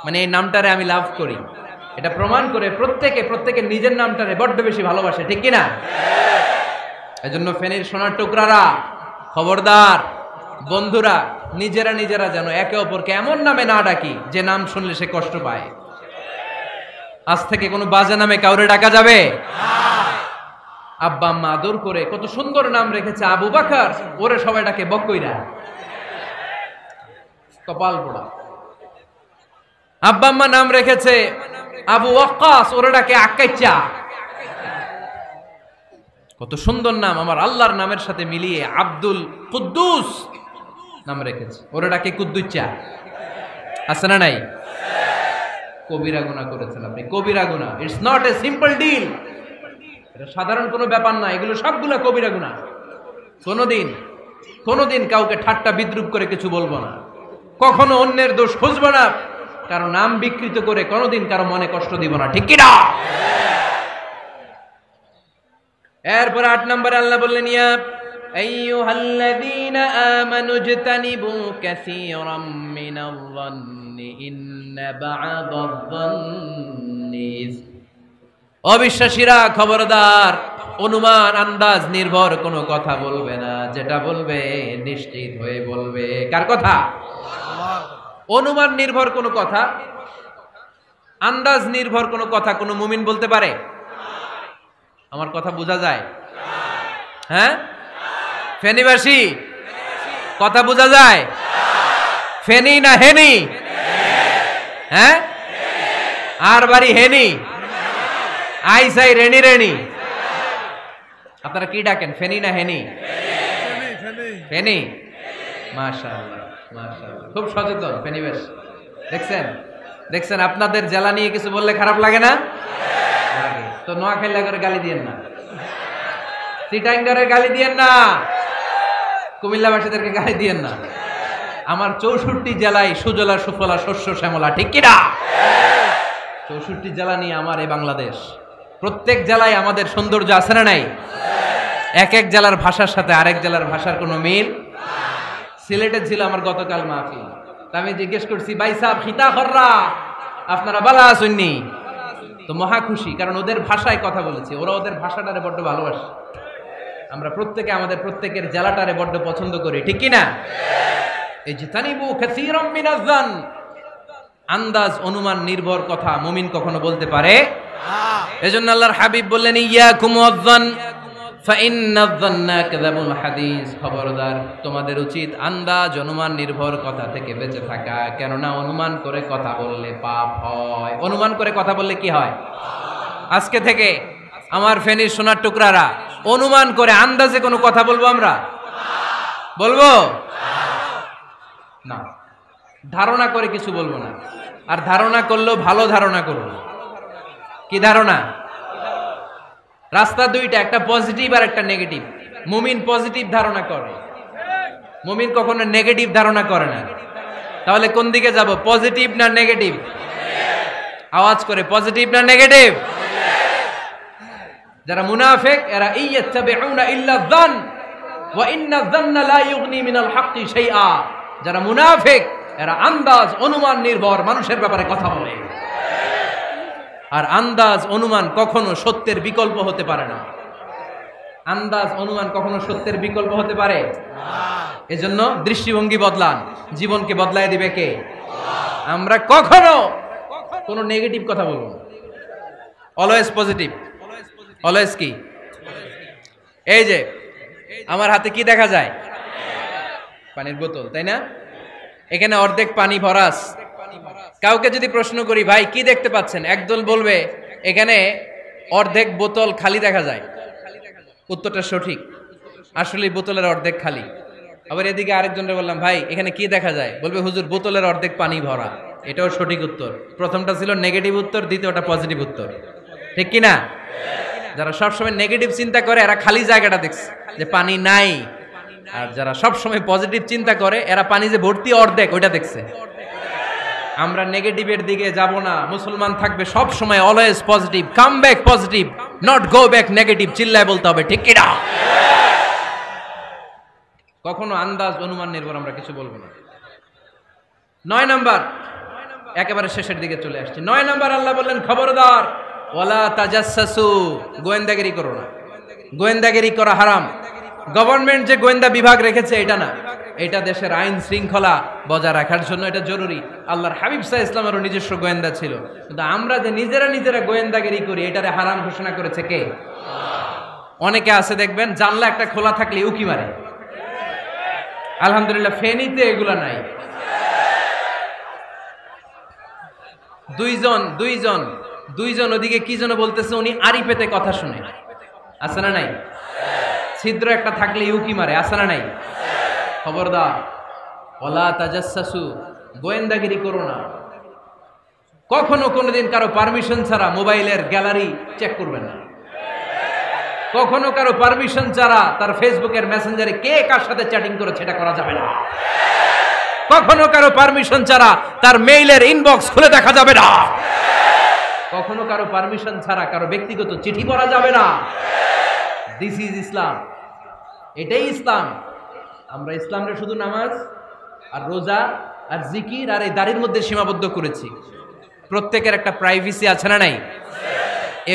মানে এই নামটারে আমি লাভ করি। এটা প্রমাণ করে প্রত্যেকে নিজের নামটারে বড্ড বেশি ভালোবাসে, ঠিক কিনা? এজন্য ফেনীর সোনার টুকরারা, খবরদার বন্ধুরা, নিজেরা যেন একে অপরকে এমন নামে না ডাকি যে নাম শুনলে সে কষ্ট পায়। আজ থেকে কোনো বাজে নামে কাউরে ডাকা যাবে? আব্বা আম্মা আদর করে কত সুন্দর নাম রেখেছে, আবু বাকার, ওরে সবাই ডাকে বকইরা, কপাল পোড়া। আব্বা আম্মা নাম রেখেছে আবু ওয়াক্কাস, ওরে ডাকে আক্কাইচা, কত সুন্দর নাম। আমার আল্লাহর নামের সাথে মিলিয়ে আব্দুল কুদ্দুস নাম রেখেছে, ওরে ডাকে কুদ্দুচ্চা, আছে না নাই? কবিরা গুনাহ করেছেন আপনি, কবিরা গুনাহ। It's not a simple deal, এটা সাধারণ কোনো ব্যাপার না, এগুলো সবগুলা কবিরা গুনাহ। কোনোদিন কাউকে ঠাট্টা বিদ্রুপ করে কিছু বলবো না, কখনো অন্যের দোষ খুঁজবো না, কারো নাম বিকৃত করে কোনোদিন কারো মনে কষ্ট দিব না, ঠিক কি না? এরপর 8 নম্বরে আল্লাহ বললেন, ইয়া আইয়ুহাল্লাযীনা আমানু ইজতানিবু কাসীরাম মিনায-যন্নি ইন্না বা'দায-যন্নি। অবিশ্বাসীরা খবরদার, অনুমান আন্দাজ নির্ভর কোনো কথা বলবে না, যেটা বলবে নিশ্চিত হয়ে বলবে। কার কথা? অনুমান নির্ভর কোনো কথা, আন্দাজ নির্ভর কোনো কথা কোনো মুমিন বলতে পারে? আমার কথা বোঝা যায়? হ্যাঁ, ফেনীবাসী কথা বোঝা যায়? ফেনী না হেনি? হ্যাঁ, আর বাড়ি হেনি, আইসাই রেনি। আপনারা কি ডাকেন, ফেনী না হেনি? ফেনী। মাশাআল্লাহ, মাশাআল্লাহ, খুব সচেতন ফেনীবাসী। দেখছেন আপনাদের জেলা নিয়ে কিছু বললে খারাপ লাগে না? লাগে। তো নোয়াখালী করে গালি দিয়েন না, চিটাঙ্গারে গালি দিয়েন না, কুমিল্লাবাসীদেরকে গালি দিয়েন না। আমার 64 জেলায় সুজলা সুফলা শস্য শ্যামলা, ঠিক কি না? 64 জেলা নিয়ে আমার এই বাংলাদেশ। প্রত্যেক জেলায় আমাদের সৌন্দর্য আছে না নাই? এক এক জেলার ভাষার সাথে আরেক জেলার ভাষার কোনো মিল। সিলেটে ছিল আমার গতকাল মাহফিল, আমি জিজ্ঞেস করছি, ভাই সাহেব খিতা খররা, আপনারা বালা আসুননি? তো মহা খুশি, কারণ ওদের ভাষায় কথা বলেছি, ওরা ওদের ভাষাটারে বড্ড ভালোবাসে। আমরা প্রত্যেকে আমাদের প্রত্যেকের জেলাটারে বড্ড পছন্দ করি, ঠিক কি না? ইজতানিবু কাসীরাম মিনায-যন, আন্দাজ অনুমান নির্ভর কথা মুমিন কখনো বলতে পারে না। এজন্য আল্লাহর হাবিব বললেন, ইয়াকুম ওয়ায-যন ফাইন্নায-যন্না কাযাবুল হাদিস, খবরদার তোমাদের উচিত আন্দাজ অনুমান নির্ভর কথা থেকে বেঁচে থাকা, কেননা অনুমান করে কথা বললে পাপ হয়। অনুমান করে কথা বললে কি হয়? আজকে থেকে আমার ফেনীর সোনার টুকরারা, অনুমান করে আন্দাজে কোনো কথা বলবো আমরা? বলবো না, ধারণা করে কিছু বলবো না। আর ধারণা করলেও ভালো ধারণা করব। কি ধারণা? রাস্তা দুইটা, একটা পজিটিভ আর একটা নেগেটিভ। মুমিন পজিটিভ ধারণা করে, মুমিন কখনো নেগেটিভ ধারণা করে না। তাহলে কোন দিকে যাব, পজিটিভ না নেগেটিভ? আওয়াজ করে, পজিটিভ না নেগেটিভ? যারা মুনাফিক এরা ইয়াত্তাবিউনা ইল্লা যন ওয়া ইন্না যন্না লা ইউগনি মিনাল হাক্কি শাইআ। যারা মুনাফিক এরা আন্দাজ অনুমান নির্ভর মানুষের ব্যাপারে কথা বলে, আর আন্দাজ অনুমান কখনো সত্যের বিকল্প হতে পারে না। আন্দাজ অনুমান কখনো সত্যের বিকল্প হতে পারে না। এজন্য দৃষ্টিভঙ্গি বদলান, জীবনকে বদলায় দিবে কে? আমরা কখনো কোনো নেগেটিভ কথা বলবো না, অলওয়েজ পজিটিভ, অলওয়েজ কি? এই যে আমার হাতে কি দেখা যায়? পানির বোতল, তাই না? এখানে অর্ধেক পানি ভরাস। কাউকে যদি প্রশ্ন করি ভাই কি দেখতে পাচ্ছেন, একদল বলবে এখানে অর্ধেক বোতল খালি দেখা যায়। উত্তরটা সঠিক, আসলে বোতলের অর্ধেক খালি। আবার এদিকে আরেকজনকে বললাম ভাই এখানে কি দেখা যায়, বলবে হুজুর বোতলের অর্ধেক পানি ভরা। এটাও সঠিক উত্তর। প্রথমটা ছিল নেগেটিভ উত্তর, দ্বিতীয়টা পজিটিভ উত্তর, ঠিক কি না? যারা সবসময় নেগেটিভ চিন্তা করে এরা খালি জায়গাটা দেখছে যে পানি নাই, আর যারা সবসময় পজিটিভ চিন্তা করে এরা পানি যে ভর্তি অর্ধেক ওইটা দেখছে। আমরা নেগেটিভের দিকে যাব না, মুসলমান থাকবে সব সময় always positive, come back positive, not go back negative. চিল্লায় বলতে হবে ঠিক কি না? কখনো আন্দাজ অনুমান নির্ভর আমরা কিছু বলবো না। 9 নাম্বার, একেবারে শেষের দিকে চলে আসছে। 9 নাম্বার আল্লাহ বললেন খবরদার, ওয়ালা তাজাসসু, গোয়েন্দাগিরি করো না। গোয়েন্দাগিরি করা হারাম। গভর্নমেন্ট যে গোয়েন্দা বিভাগ রেখেছে এটা না, এটা দেশের আইন শৃঙ্খলা বজায় রাখার জন্য এটা জরুরি। আল্লাহর হাবিব সাল্লাল্লাহু আলাইহি ওয়াসাল্লামেরও নিজস্ব গোয়েন্দা ছিল, কিন্তু আমরা যে নিজেরা গোয়েন্দাগিরি করি এটারে হারাম ঘোষণা করেছে কে? অনেকে আছে দেখবেন জানলা একটা খোলা থাকলে উকি মারে। আলহামদুলিল্লাহ ফেনীতে এগুলা নাই। দুইজন ওদিকে কি যেন বলতেছে, উনি আড়ি পেতে কথা শুনে, আছে না নাই? ছিদ্র একটা থাকলে উকি মারে, আছে না নাই? খবরদার, ওয়ালা তাজাসসু, গোয়েন্দাগিরি করো না। কখনো কোনোদিন কারো পারমিশন ছাড়া মোবাইলের গ্যালারি চেক করবেন না। কখনো কারো পারমিশন ছাড়া তার ফেসবুকের মেসেঞ্জারে কে কার সাথে চ্যাটিং করেছে এটা করা যাবে না। কখনো কারো পারমিশন ছাড়া তার মেইলের ইনবক্স খুলে দেখা যাবে না। কখনো কারো পারমিশন ছাড়া কারো ব্যক্তিগত চিঠি পড়া যাবে না। দিস ইজ ইসলাম, এটাই ইসলাম। আমরা ইসলামকে শুধু নামাজ আর রোজা আর জিকির আর এই দাড়ির মধ্যে সীমাবদ্ধ করেছি। প্রত্যেকের একটা প্রাইভেসি আছে না নাই?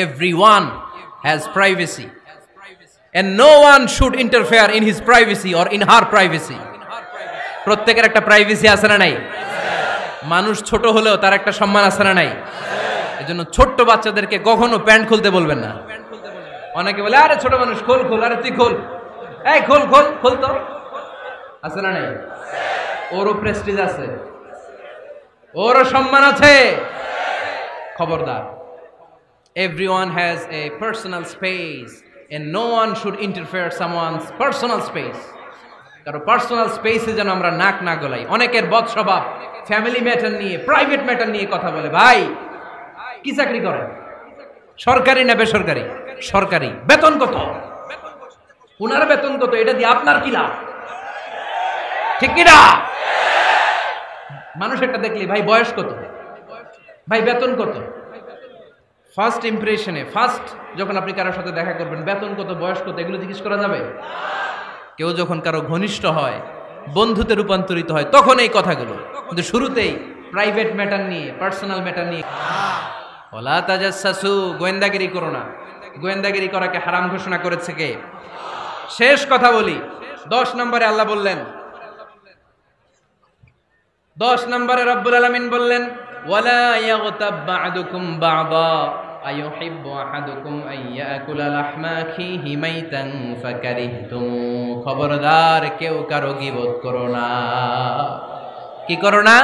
Everyone has privacy and no one should interfere in his privacy or in her privacy. প্রত্যেকের একটা প্রাইভেসি আছে না নাই? মানুষ ছোট হলেও তার একটা সম্মান আছে না নাই? এজন্য ছোট্ট বাচ্চাদেরকে কখনো প্যান্ট খুলতে বলবেন না। অনেকে বলে আরে ছোট মানুষ খোল, আরে তুই খোল, এই খোল তো, আছে না নাই? ওরও প্রেস্টিজ আছে, ওরও সম্মান আছে। খবরদার, everyone has a personal space and no one should interfere someone's personal space. কারো পার্সোনাল স্পেসে যেন আমরা নাক না গলাই। অনেকের বদ স্বভাব ফ্যামিলি ম্যাটার নিয়ে, প্রাইভেট ম্যাটার নিয়ে কথা বলে। ভাই কি চাকরি করেন? সরকারি না বেসরকারি? সরকারি। বেতন কত? উনার বেতন কত? এটা দিয়ে আপনার কি লাভ? ঠিক কি না? মানুষ একটা দেখলি ভাই বয়স কত, ভাই বেতন কত? ফার্স্ট ইমপ্রেশনে, ফার্স্ট যখন আপনি কারোর সাথে দেখা করবেন, বেতন কত, বয়স কত, এগুলো জিজ্ঞেস করা যাবে? কেউ যখন কারো ঘনিষ্ঠ হয়, বন্ধুতে রূপান্তরিত হয়, তখন এই কথাগুলো। কিন্তু শুরুতেই প্রাইভেট ম্যাটার নিয়ে, পার্সোনাল ম্যাটার নিয়ে ওয়ালা তাজাসসু, গোয়েন্দাগিরি করো না। গোয়েন্দাগিরি করাকে হারাম ঘোষণা করেছে কে? শেষ কথা বলি, 10 নম্বরে আল্লাহ বললেন, 10 নম্বরে রব্বুল আলামিন বললেন ওয়ালা ইয়াগতাব বা'দুকুম বা'দা আইয়ুহিব্বু আহাদুকুম আইয়াকুলা লাহমা আখিহি মাইতান ফাকারিহতুম। খবরদার, কেউ কারো গীবত করো না। কি করো না?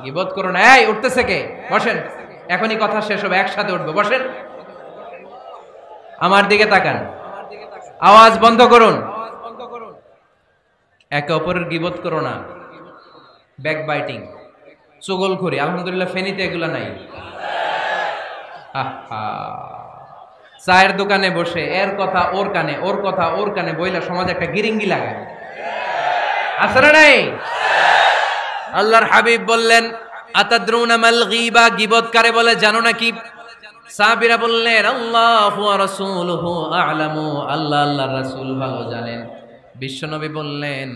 গীবত করো না। এই উঠতেছে কে? বসেন, এখনই কথা শেষ হবে, একসাথে উঠবো। বসেন, আমার দিকে তাকান, আওয়াজ বন্ধ করুন। একে অপরের গীবত করো না। ব্যাকবাইটিং, চুগলখড়ি, আলহামদুলিল্লাহ ফেনীতে এগুলা নাই। চায়ের দোকানে বসে এর কথা ওর কানে, ওর কথা ওর কানে বইলা সমাজে একটা গিরিঙ্গি লাগায়, আছে না নাই? আল্লাহর হাবিব বললেন আতাদরুনা মাল গীবা, গীবত কারে বলে জানো নাকি? সাহাবীরা বললেন আল্লাহু ওয়া রাসূলুহু আ'লামু, আল্লাহ আল্লাহর রাসূল ভালো জানেন। বিশ্বনবী বললেন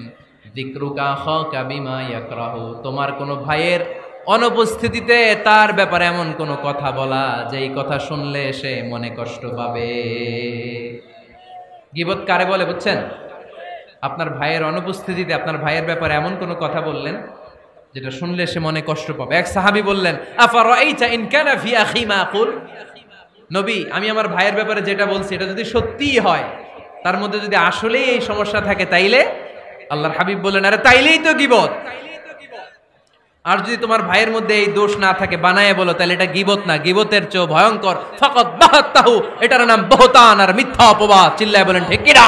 যিকরুকা আখাকা বিমা ইয়াকরাহু, তোমার কোন ভাইয়ের অনুপস্থিতিতে তার ব্যাপারে এমন কোন কথা বলা যেই কথা শুনলে সে মনে কষ্ট পাবে। গীবত কারে বলে বুঝছেন? আপনার ভাইয়ের অনুপস্থিতিতে আপনার ভাইয়ের ব্যাপারে এমন কোন কথা বললেন যেটা শুনলে সে মনে কষ্ট পাবে। এক সাহাবী বললেন আফারাইতা ইন কানা ফি আখি মা আকুল, নবী আমি আমার ভাইয়ের ব্যাপারে যেটা বলছি এটা যদি সত্যিই হয়, তার মধ্যে যদি আসলেই এই সমস্যা থাকে, তাইলে? আল্লাহর হাবিব বললেন আরে তাইলেই তো গীবত। আর যদি তোমার ভাইয়ের মধ্যে এই দোষ না থাকে বানায় বলো, তাহলে এটা গীবত না, গীবতের চেয়ে ভয়ঙ্কর। ফাকাত বাহাত্তাহু, এটার নাম বহতান আর মিথ্যা অপবাদ। চিল্লায় বলেন ঠিক কিনা?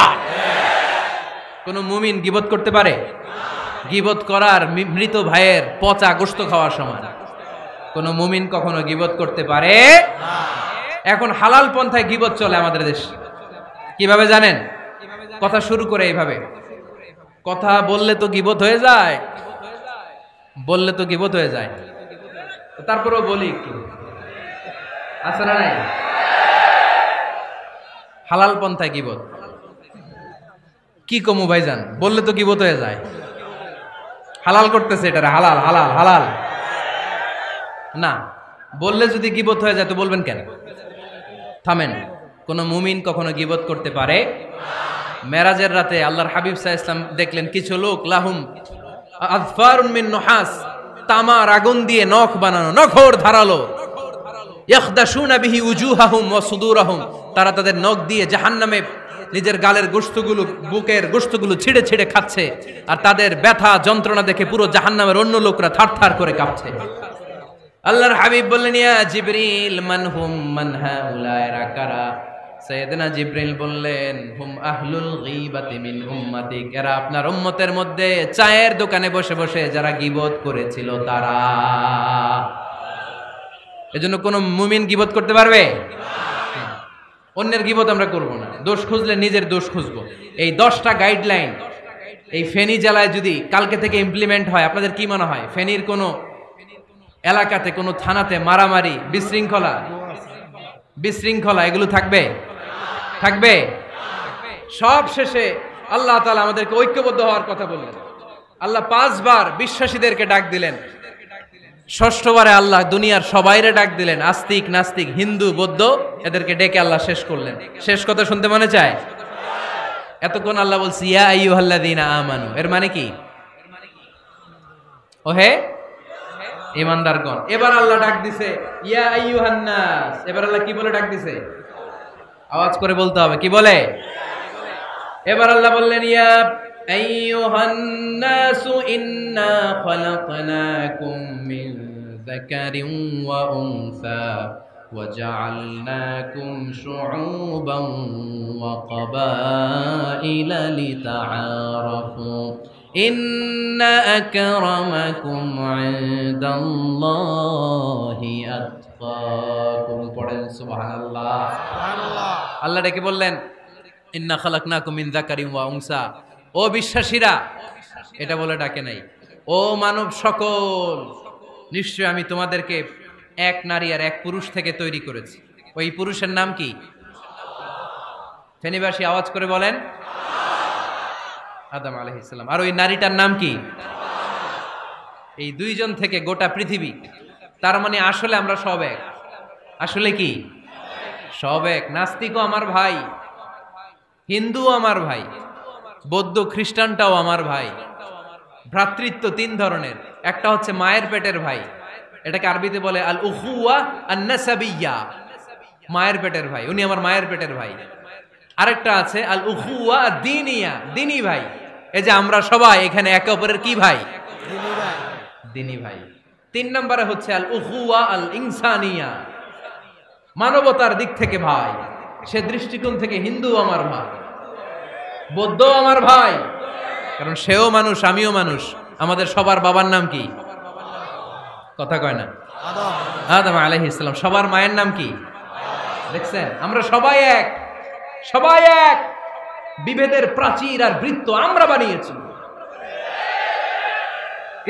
কোন মুমিন গীবত করতে পারে? গীবত করার মৃত ভাইয়ের পচা গোশত খাওয়ার সমান। কোন মুমিন কখনো গীবত করতে পারে না। এখন হালাল পন্থায় গীবত চলে আমাদের দেশে। কিভাবে জানেন? কথা শুরু করে এইভাবে, কথা বললে তো গীবত হয়ে যায়, বললে তো গীবত হয়ে যায়, তারপরেও বলি একটু, আছে না নাই? হালাল পন্থায় গীবত কি কমু ভাইজান, বললে তো গীবত হয়ে যায়। হালাল করতেছে এটা, হালাল হালাল হালাল না, বললে যদি গীবত হয়ে যায় তো বলবেন কেন? থামেন। কোন মুমিন কখনো গীবত করতে পারে? মেরাজের রাতে আল্লাহর হাবিব সাল্লাল্লাহু আলাইহি ওয়াসাল্লাম দেখলেন কিছু লোক লাহুম আযফারুন মিন নুহাস, তামার আগুন দিয়ে নখ বানানো, নখর ধারালো, ইয়াখদাশুনা বিহি উজুহাহুম ওয়া সুদুরাহুম, তারা তাদের নখ দিয়ে জাহান্নামে নিজের গালের গোশতগুলো, বুকের গোশতগুলো ছিঁড়ে ছিঁড়ে খাচ্ছে, আর তাদের ব্যথা যন্ত্রণা দেখে পুরো জাহান্নামের অন্য লোকরা থারথার করে কাঁপছে। আল্লাহর হাবিব বললেন, ইয়া জিবরিল মান হুম মান হাউলা, এরা কারা? সাইয়েদনা জিবরিল বললেন, হুম আহলুল গীবাতি মিন উম্মাতিক, এরা আপনার উম্মতের মধ্যে চায়ের দোকানে বসে বসে যারা গীবত করেছিল তারা। এজন্য কোন মুমিন গীবত করতে পারবে? অন্যের গীবত আমরা করব না। দোষ খুঁজলে নিজের দোষ খুঁজবো। এই 10টা গাইডলাইন এই ফেনী জেলায় যদি কালকে থেকে ইমপ্লিমেন্ট হয়, আপনাদের কি মনে হয় ফেনীর কোনো এলাকাতে, কোনো থানাতে মারামারি, বিশৃঙ্খলা এগুলো থাকবে? থাকবে? সব শেষে আল্লাহ তাআলা আমাদেরকে ঐক্যবদ্ধ হওয়ার কথা বললেন। আল্লাহ 5 বার বিশ্বাসীদেরকে ডাক দিলেন, 6ষ্ঠবারে আল্লাহ দুনিয়ার সবাইরে ডাক দিলেন, আস্তিক নাস্তিক হিন্দু বৌদ্ধ এদেরকে ডেকে আল্লাহ শেষ করলেন। শেষ কথা শুনতে মনে চায়? এতক্ষণ আল্লাহ বলছি ইয়া আইয়ুহাল্লাযীনা আমানু, এর মানে কি? ওহে ঈমানদারগণ। এবার আল্লাহ ডাক দিছে ইয়া আইয়ুহান নাস। এবার আল্লাহ কি বলে ডাক দিছে? আওয়াজ করে বলতে হবে, কি বলে? এবার আল্লাহ বললেন, ইয়া আইয়ুহান নাস ইন্না খালাকনাকুম মিন যাকারিন ওয়া উনসা ওয়া জাআলনাকুম শুউবান ওয়া ক্বাবাইলা লিতাআরাফু ইন্না আকরামাকুম ইনদাল্লাহি আতকাকুম। পড়েন সুবহানাল্লাহ। আল্লাহ ডেকে বললেন, ইন্না খালাকনাকুম মিন যাকারিন ওয়া উনসা, ও বিশ্বাসীরা, এটা বলে ডাকে নাই, ও মানব সকল, নিশ্চয় আমি তোমাদেরকে এক নারী আর এক পুরুষ থেকে তৈরি করেছি। ওই পুরুষের নাম কি? ফেনীবাসী আওয়াজ করে বলেন, আদম আলাইহিস সালাম। আর ওই নারীটার নাম কি? এই দুইজন থেকে গোটা পৃথিবী। তার মানে আসলে আমরা সব এক। আসলে কি? সব এক। নাস্তিকও আমার ভাই, হিন্দুও আমার ভাই, বৌদ্ধ খ্রিস্টানটাও আমার ভাই। ভ্রাতৃত্ব 3 ধরনের। একটা হচ্ছে মায়ের পেটের ভাই, এটাকে আরবিতে বলে আল উখুয়া আন নাসাবিয়্যা, মায়ের পেটের ভাই, উনি আমার মায়ের পেটের ভাই। আরেকটা আছে আল উখুয়া দ্বীনিয়া, দ্বীনি ভাই। এই যে আমরা সবাই এখানে একে অপরের কি ভাই? দ্বীনি ভাই। 3 নম্বরে হচ্ছে আল উখুয়া আল ইনসানিয়া, মানবতার দিক থেকে ভাই। সে দৃষ্টিকোণ থেকে হিন্দু আমার ভাই, বৌদ্ধ আমার ভাই, কারণ সেও মানুষ আমিও মানুষ। আমাদের সবার বাবার নাম কি? কথা কয় না? আদম আলাইহিস সালাম। সবার মায়ের নাম কি? দেখছেন, আমরা সবাই এক, সবাই এক। বিভেদের প্রাচীর আর বৃত্ত আমরা বানিয়েছি।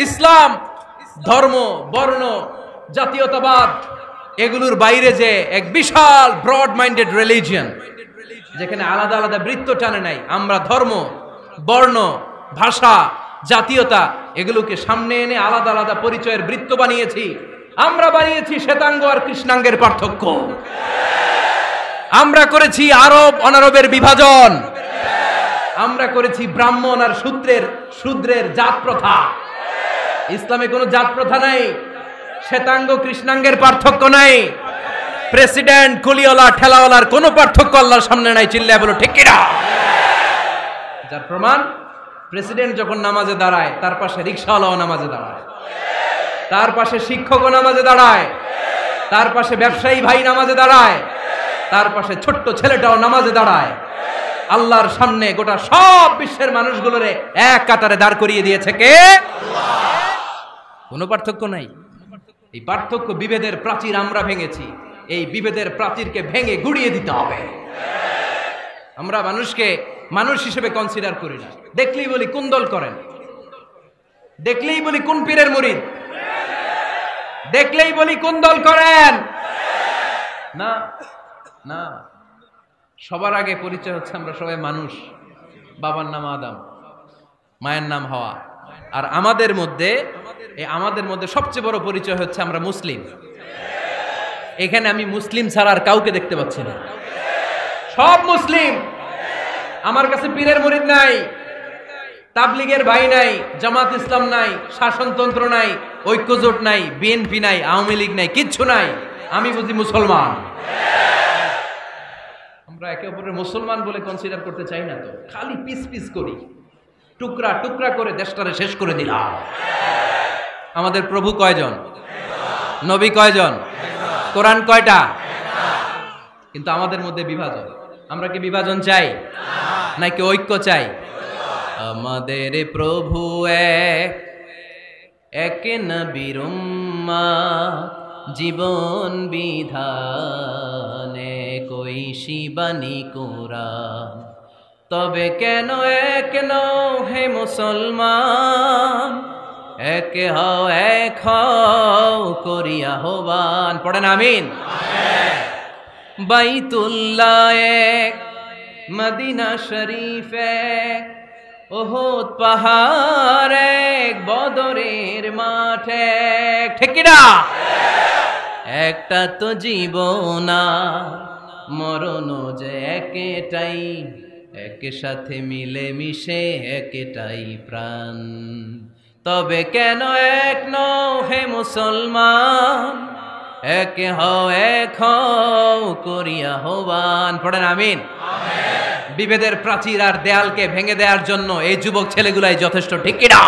ইসলাম ধর্ম, বর্ণ, জাতীয়তাবাদ এগুলোর বাইরে যে এক বিশাল ব্রড মাইন্ডেড রিলিজিয়ন, যেখানে আলাদা আলাদা বৃত্ত টানে নাই। আমরা ধর্ম, বর্ণ, ভাষা, জাতীয়তা এগুলোকে সামনে এনে আলাদা আলাদা পরিচয়ের বৃত্ত বানিয়েছি। আমরা বানিয়েছি শ্বেতাঙ্গ আর কৃষ্ণাঙ্গের পার্থক্য। আমরা করেছি আরব অনারবের বিভাজন। আমরা করেছি ব্রাহ্মণ আর শূদ্রের জাত প্রথা। ইসলামে কোনো জাত প্রথা নাই, শ্বেতাঙ্গ কৃষ্ণাঙ্গের পার্থক্য নাই, প্রেসিডেন্ট কুলিওয়ালা ঠেলাওয়ালার কোনো পার্থক্য আল্লাহর সামনে নাই। চিল্লায় বলো ঠিক কিনা? যার প্রমাণ, প্রেসিডেন্ট যখন নামাজে দাঁড়ায় তার পাশে রিকশাওয়ালাও নামাজে দাঁড়ায়। তার পাশে শিক্ষকও নামাজে দাঁড়ায়, তার পাশে ব্যবসায়ী ভাই নামাজে দাঁড়ায়, তার পাশে ছোট্ট ছেলেটাও নামাজে দাঁড়ায়। আল্লাহর সামনে গোটা সব বিশ্বের মানুষগুলোরে এক কাতারে দাঁড় করিয়ে দিয়েছে কে? কোনো পার্থক্য নাই। এই পার্থক্য বিভেদের প্রাচীর আমরা ভেঙেছি। এই বিভেদের প্রাচীরকে ভেঙে গুড়িয়ে দিতে হবে। আমরা মানুষকে মানুষ হিসেবে কনসিডার করি না। দেখলেই বলি কোন দল করেন, দেখলেই বলি কোন পীরের মুরিদ, দেখলেই বলি কোন দল করেন। না না, সবার আগে পরিচয় হচ্ছে আমরা সবাই মানুষ। বাবার নাম আদম, মায়ের নাম হাওয়া। আর আমাদের মধ্যে সবচেয়ে বড় পরিচয় হচ্ছে আমরা মুসলিম। এখানে আমি মুসলিম ছাড়া আর কাউকে দেখতে পাচ্ছি না। সব মুসলিম। আমার কাছে পীরের মুরিদ নাই, তাবলিগের ভাই নাই, জামাত ইসলাম নাই, শাসনতন্ত্র নাই, ঐক্যজোট নাই, বিএনপি নাই, আওয়ামী লীগ নাই, কিচ্ছু নাই। আমি বুঝি মুসলমান। আমরা একে অপরের মুসলমান বলে কনসিডার করতে চাই না তো, খালি পিস পিস করি, টুকরা টুকরা করে দেশটারে শেষ করে দিলাম। আমাদের প্রভু কয়জন? নবী কয়জন? কোরআন কয়টা? কিন্তু আমাদের মধ্যে বিভাজন। আমরা কি বিভাজন চাই নাকি ঐক্য চাই? আমাদের প্রভু এক নবীর উম্মত, জীবন বিধানে কই শিবানী কোরআন। তবে কেন এক নও হে মুসলমান, এক হও করিয়া আহ্বান। পড়েন আমিন। বাইতুল্লাহ এক, মদিনা শরীফ এক, উহুদ পাহাড় এক, বদরের মাঠ এক। ঠিক কি না? একটা তো জীবন, মরণ যে একটাই, একে সাথে মিলে মিশে একটাই প্রাণ। তবে কেন এক নও হে মুসলমান, এক হও করিয়া আহ্বান। পড়েন আমিন। বিভেদের প্রাচীর আর দেয়ালকে ভেঙে দেওয়ার জন্য এই যুবক ছেলেগুলাই যথেষ্ট। ঠিক কি না?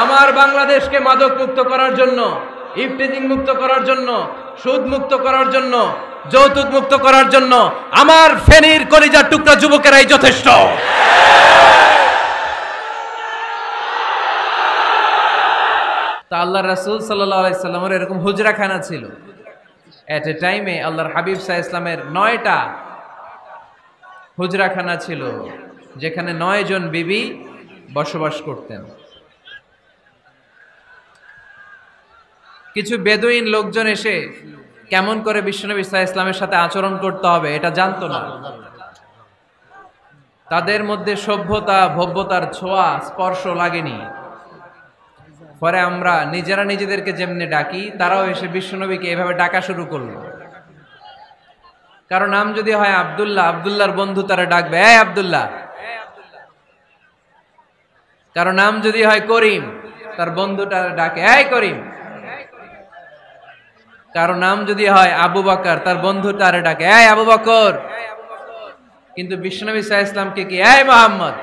আমার বাংলাদেশকে মাদক মুক্ত করার জন্য, ইফটিজিং মুক্ত করার জন্য, সুদ মুক্ত করার জন্য, যৌতুক মুক্ত করার জন্য আমার ফেনীর কলিজার টুকরা যুবকেরাই যথেষ্ট। তা আল্লাহ রাসূল সাল্লাল্লাহু আলাইহি সাল্লামের এরকম হুজরাখানা ছিল। এট এ টাইমে আল্লাহর হাবিব সাল্লাল্লাহু আলাইহি ইসলামের 9টা হুজরাখানা ছিল, যেখানে 9 জন বিবি বসবাস করতেন। কিছু বেদুইন লোকজন এসে কেমন করে বিশ্বনবী সাল্লাল্লাহু আলাইহি ইসলামের সাথে আচরণ করতে হবে এটা জানতো না। তাদের মধ্যে সভ্যতা ভব্যতার ছোঁয়া স্পর্শ লাগেনি। পরে আমরা নিজেরা নিজেদেরকে যেমনি ডাকি, তারাও এসে বিশ্বনবীকে এভাবে ডাকা শুরু করলো। কারণ নাম যদি হয় আব্দুল্লাহ, আব্দুল্লাহর বন্ধু তারা ডাকবে এই আব্দুল্লাহ। কারণ নাম যদি হয় করিম, তার বন্ধুটা ডাকে এই করিম। কারো নাম যদি হয় আবু বকর, তার বন্ধুটা ডাকে এই আবু বকর। কিন্তু বিশ্বনবী সাল্লাল্লাহু আলাইহি ইসলামকে কি এই মুহাম্মদ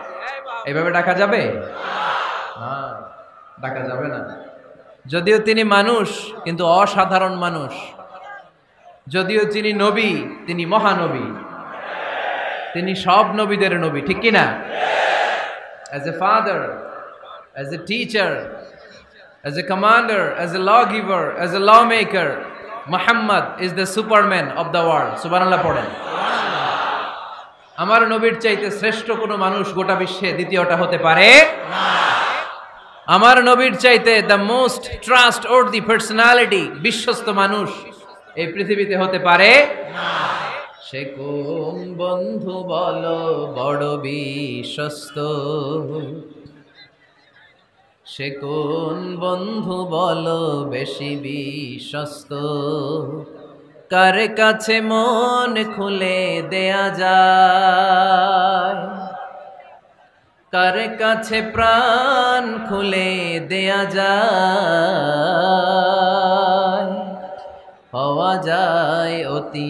এইভাবে ডাকা যাবে? না, ডাকা যাবে না। যদিও তিনি মানুষ, কিন্তু অসাধারণ মানুষ। যদিও তিনি নবী, তিনি মহানবী, তিনি সব নবীদের নবী। ঠিক কি না? As a father, as a teacher, as a commander, as a lawgiver, as a lawmaker, Muhammad is the superman of the world. সুবহানাল্লাহ পড়েন। আমার নবীর চাইতে শ্রেষ্ঠ কোনো মানুষ গোটা বিশ্বে দ্বিতীয়টা হতে পারে না। আমার নবীর চাইতে দ্য মোস্ট ট্রাস্টওয়ার্দি পার্সোনালিটি, বিশ্বস্ত মানুষ এই পৃথিবীতে হতে পারে না। সে কোন বন্ধু বলো বড় বিশ্বস্ত, সে কোন বন্ধু বলো বেশি বিশ্বস্ত, কার কাছে মন খুলে দেয়া যায়, কার কাছে প্রাণ খুলে দেয়া যায়, হওয়া যায় অতি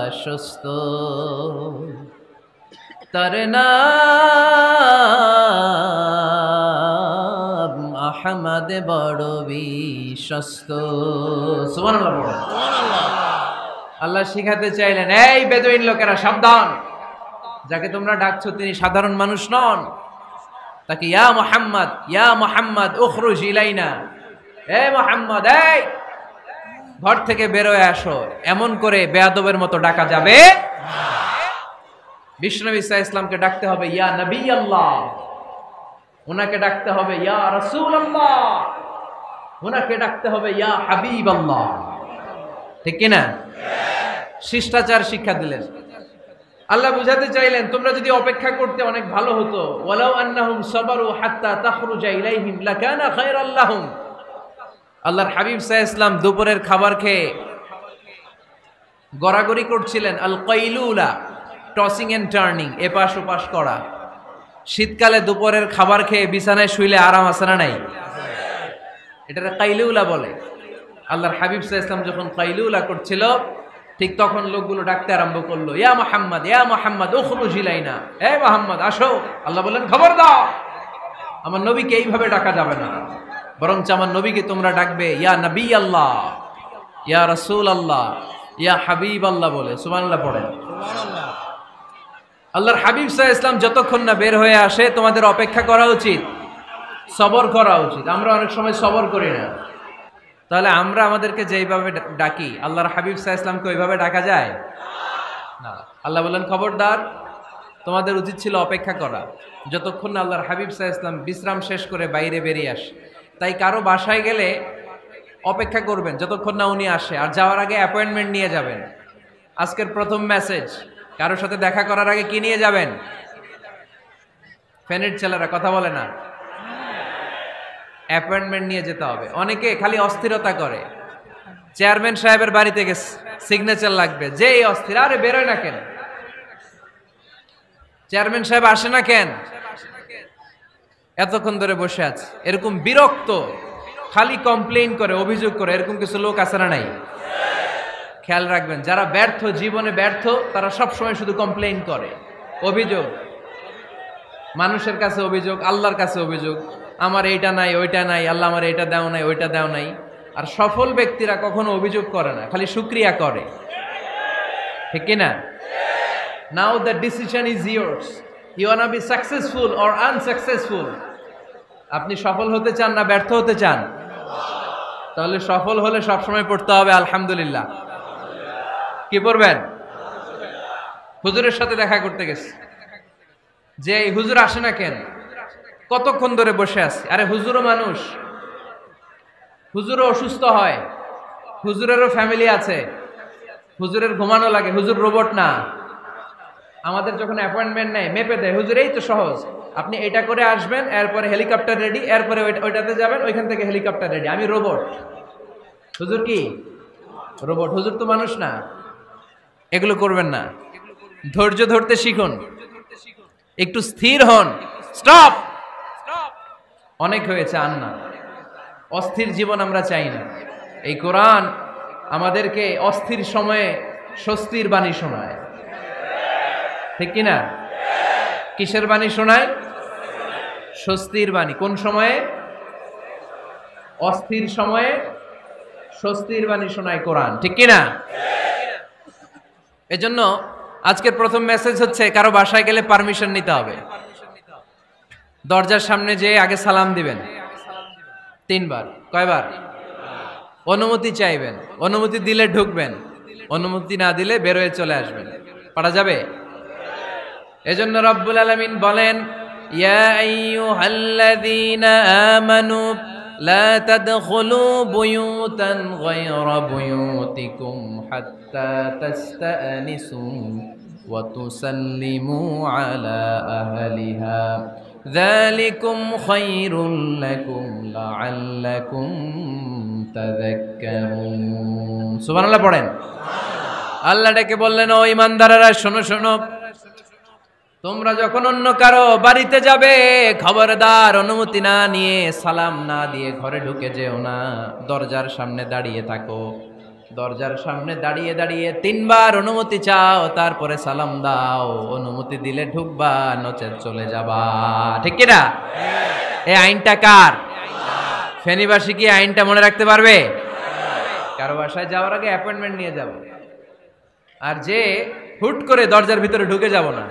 আশ্বস্ত। তার নাম আহমদ বড় বিশ্বস্ত। সুবহানাল্লাহ বলেন। আল্লাহ শিখাতে চাইলেন, এই বেদুইন লোকেরা সাবধান, যাকে তোমরা ডাকছো তিনি সাধারণ মানুষ নন। তাকে ইয়া মুহাম্মদ উখরুজ ইলাইনা, এ মুহাম্মদ, এই ঘর থেকে বের হয়ে আসো, এমন করে বেয়াদবের মতো ডাকা যাবে না। বিষ্ণু ঈসা ইসলামকে ডাকতে হবে ইয়া নবী আল্লাহ, ওনাকে ডাকতে হবে ইয়া রাসূল আল্লাহ, ওনাকে ডাকতে হবে ইয়া হাবিব আল্লাহ। ঠিক কিনা? শিষ্টাচার শিক্ষা দিলেন। আল্লাহ বুঝাতে চাইলেন, তোমরা যদি অপেক্ষা করতে অনেক ভালো হতো। ওয়ালাউ আন্নাহুম সাবারু হাত্তা তাখরুজা ইলাইহিম লাকানা খায়রাল লাহুম। আল্লাহর হাবিব সাল্লাল্লাহু আলাইহি ওয়াসাল্লাম দুপুরের খাবার খেয়ে গড়াগড়ি করছিলেন। আল কাইলুলা, টসিং এন্ড টার্নিং, এপাশ ওপাশ করা। শীতকালে দুপুরের খাবার খেয়ে বিছানায় শুইলে আরাম আছে না নাই? এটাকে কাইলুলা বলে। আল্লাহর হাবিব সাল্লাল্লাহু আলাইহি ওয়াসাল্লাম যখন কাইলুলা করছিল, ঠিক তখন লোকগুলো ডাকতে আরম্ভ করলো, ইয়া মুহাম্মদ উখরুজ ইলাইনা, হে মুহাম্মদ আসো। আল্লাহ বললেন, খবর দাও, আমার নবীকে এইভাবে ডাকা যাবে না, বরঞ্চ আমার নবীকে তোমরা ডাকবে ইয়া নবী আল্লাহ, ইয়া রাসূল আল্লাহ, ইয়া হাবিব আল্লাহ বলে। সুবহানাল্লাহ পড়েন। সুবহানাল্লাহ। আল্লাহর হাবিব সাল্লাল্লাহু আলাইহি ওয়াসাল্লাম যতক্ষণ না বের হয়ে আসে তোমাদের অপেক্ষা করা উচিত, সবর করা উচিত। আমরা অনেক সময় সবর করি না। তাহলে আমরা আমাদেরকে যেইভাবে ডাকি, আল্লাহর হাবিব সাল্লাল্লাহু আলাইহি ওয়াসাল্লামকে ওইভাবে ডাকা যায় না। আল্লাহ বললেন, খবরদার, তোমাদের উচিত ছিল অপেক্ষা করা, যতক্ষণ না আল্লাহর হাবিব সাল্লাল্লাহু আলাইহি ওয়াসাল্লাম বিশ্রাম শেষ করে বাইরে বেরিয়ে আসে। তাই কারো বাসায় গেলে অপেক্ষা করবেন যতক্ষণ না উনি আসে, আর যাওয়ার আগে অ্যাপয়েন্টমেন্ট নিয়ে যাবেন। আজকের প্রথম মেসেজ, কারোর সাথে দেখা করার আগে কি নিয়ে যাবেন? ফ্যানের ছেলেরা কথা বলে না, অ্যাপয়েন্টমেন্ট নিয়ে যেতে হবে। অনেকে খালি অস্থিরতা করে, চেয়ারম্যান সাহেবের বাড়িতে গেছে, সিগনেচার লাগবে, যেই অস্থির, আরে বেরোয় না কেন, চেয়ারম্যান সাহেব আসে না কেন, এতক্ষণ ধরে বসে আছে। এরকম বিরক্ত, খালি কমপ্লেইন করে, অভিযোগ করে, এরকম কিছু লোক আছে না নাই? খেয়াল রাখবেন, যারা ব্যর্থ, জীবনে ব্যর্থ, তারা সব সময় শুধু কমপ্লেইন করে, অভিযোগ, মানুষের কাছে অভিযোগ, আল্লাহর কাছে অভিযোগ, আমার এইটা নাই, ওইটা নাই, আল্লাহ আমার এইটা দাও নাই, ওইটা দাও নাই। আর সফল ব্যক্তিরা কখনো অভিযোগ করে না, খালি শুকরিয়া করে। ঠিক কিনা? Now the decision is yours, you wanna be successful or unsuccessful. আপনি সফল হতে চান না ব্যর্থ হতে চান? তাহলে সফল হলে সবসময় পড়তে হবে আলহামদুলিল্লাহ। কি পড়বেন? হুজুরের সাথে দেখা করতে গেছে, যে হুজুর আসে না কেন, কতক্ষণ ধরে বসে আছে। আরে হুজুরও মানুষ, হুজুরও অসুস্থ হয়, হুজুরেরও ফ্যামিলি আছে, হুজুরের ঘুমানো লাগে, হুজুর রোবট না। আমাদের যখন অ্যাপয়েন্টমেন্ট নেয় মেপে দেয়, হুজুর এই তো সহজ, আপনি এটা করে আসবেন, এরপরে হেলিকপ্টার রেডি, এরপরে ওইটাতে যাবেন, ওইখান থেকে হেলিকপ্টার রেডি। আমি রোবট, হুজুর কি রোবট? হুজুর তো মানুষ না। এগুলো করবেন না, ধৈর্য ধরতে শিখুন, একটু স্থির হন। স্টপ, অনেক হয়েছে, আন না। অস্থির জীবন আমরা চাই না। এই কোরআন আমাদেরকে অস্থির সময়ে স্বস্তির বাণী শোনায়। ঠিক কিনা? কিসের বাণী শোনায়? স্বস্তির বাণী। কোন সময়ে? অস্থির সময়ে স্বস্তির বাণী শোনায় কোরআন। ঠিক কিনা? এজন্য আজকের প্রথম মেসেজ হচ্ছে, কারো বাসায় গেলে পারমিশন নিতে হবে। দরজার সামনে যেয়ে আগে সালাম দিবেন 3 বার। কয়বার? অনুমতি চাইবেন, অনুমতি দিলে ঢুকবেন, অনুমতি না দিলে বের হয়ে চলে আসবেন। পারা যাবে? এজন্য রব্বুল আলামিন বলেন, ইয়া আইয়ুহাল্লাযীনা আমানু লা তাদখুলু বুয়ুতান গায়রা বুয়ুতিকুম হাত্তা তাস্তানিসু ওয়া তুসাল্লিমু আলা আহলিহা যালিকুম খায়রুল লাকুম লাআল্লাকুম তাযাক্কারুন। সুবহানাল্লাহ পড়েন। আল্লাহ ডেকে বললেন, ও ঈমানদারেরা শোনো শোনো, তোমরা যখন অন্য কারো বাড়িতে যাবে, খবরদার অনুমতি না নিয়ে, সালাম না দিয়ে ঘরে ঢুকে যেও না। দরজার সামনে দাঁড়িয়ে থাকো, দরজার সামনে দাঁড়িয়ে দাঁড়িয়ে 3 বার অনুমতি চাও, তারপরে সালাম দাও। অনুমতি দিলে ঢুকবা, নচেত চলে যাবা। ঠিক কিনা? এই আইনটা কার? ফেনীবাসী কি আইনটা মনে রাখতে পারবে? কারো বাসায় যাওয়ার আগে অ্যাপয়েন্টমেন্ট নিয়ে যাব, আর যে হুট করে দরজার ভিতরে ঢুকে যাব না,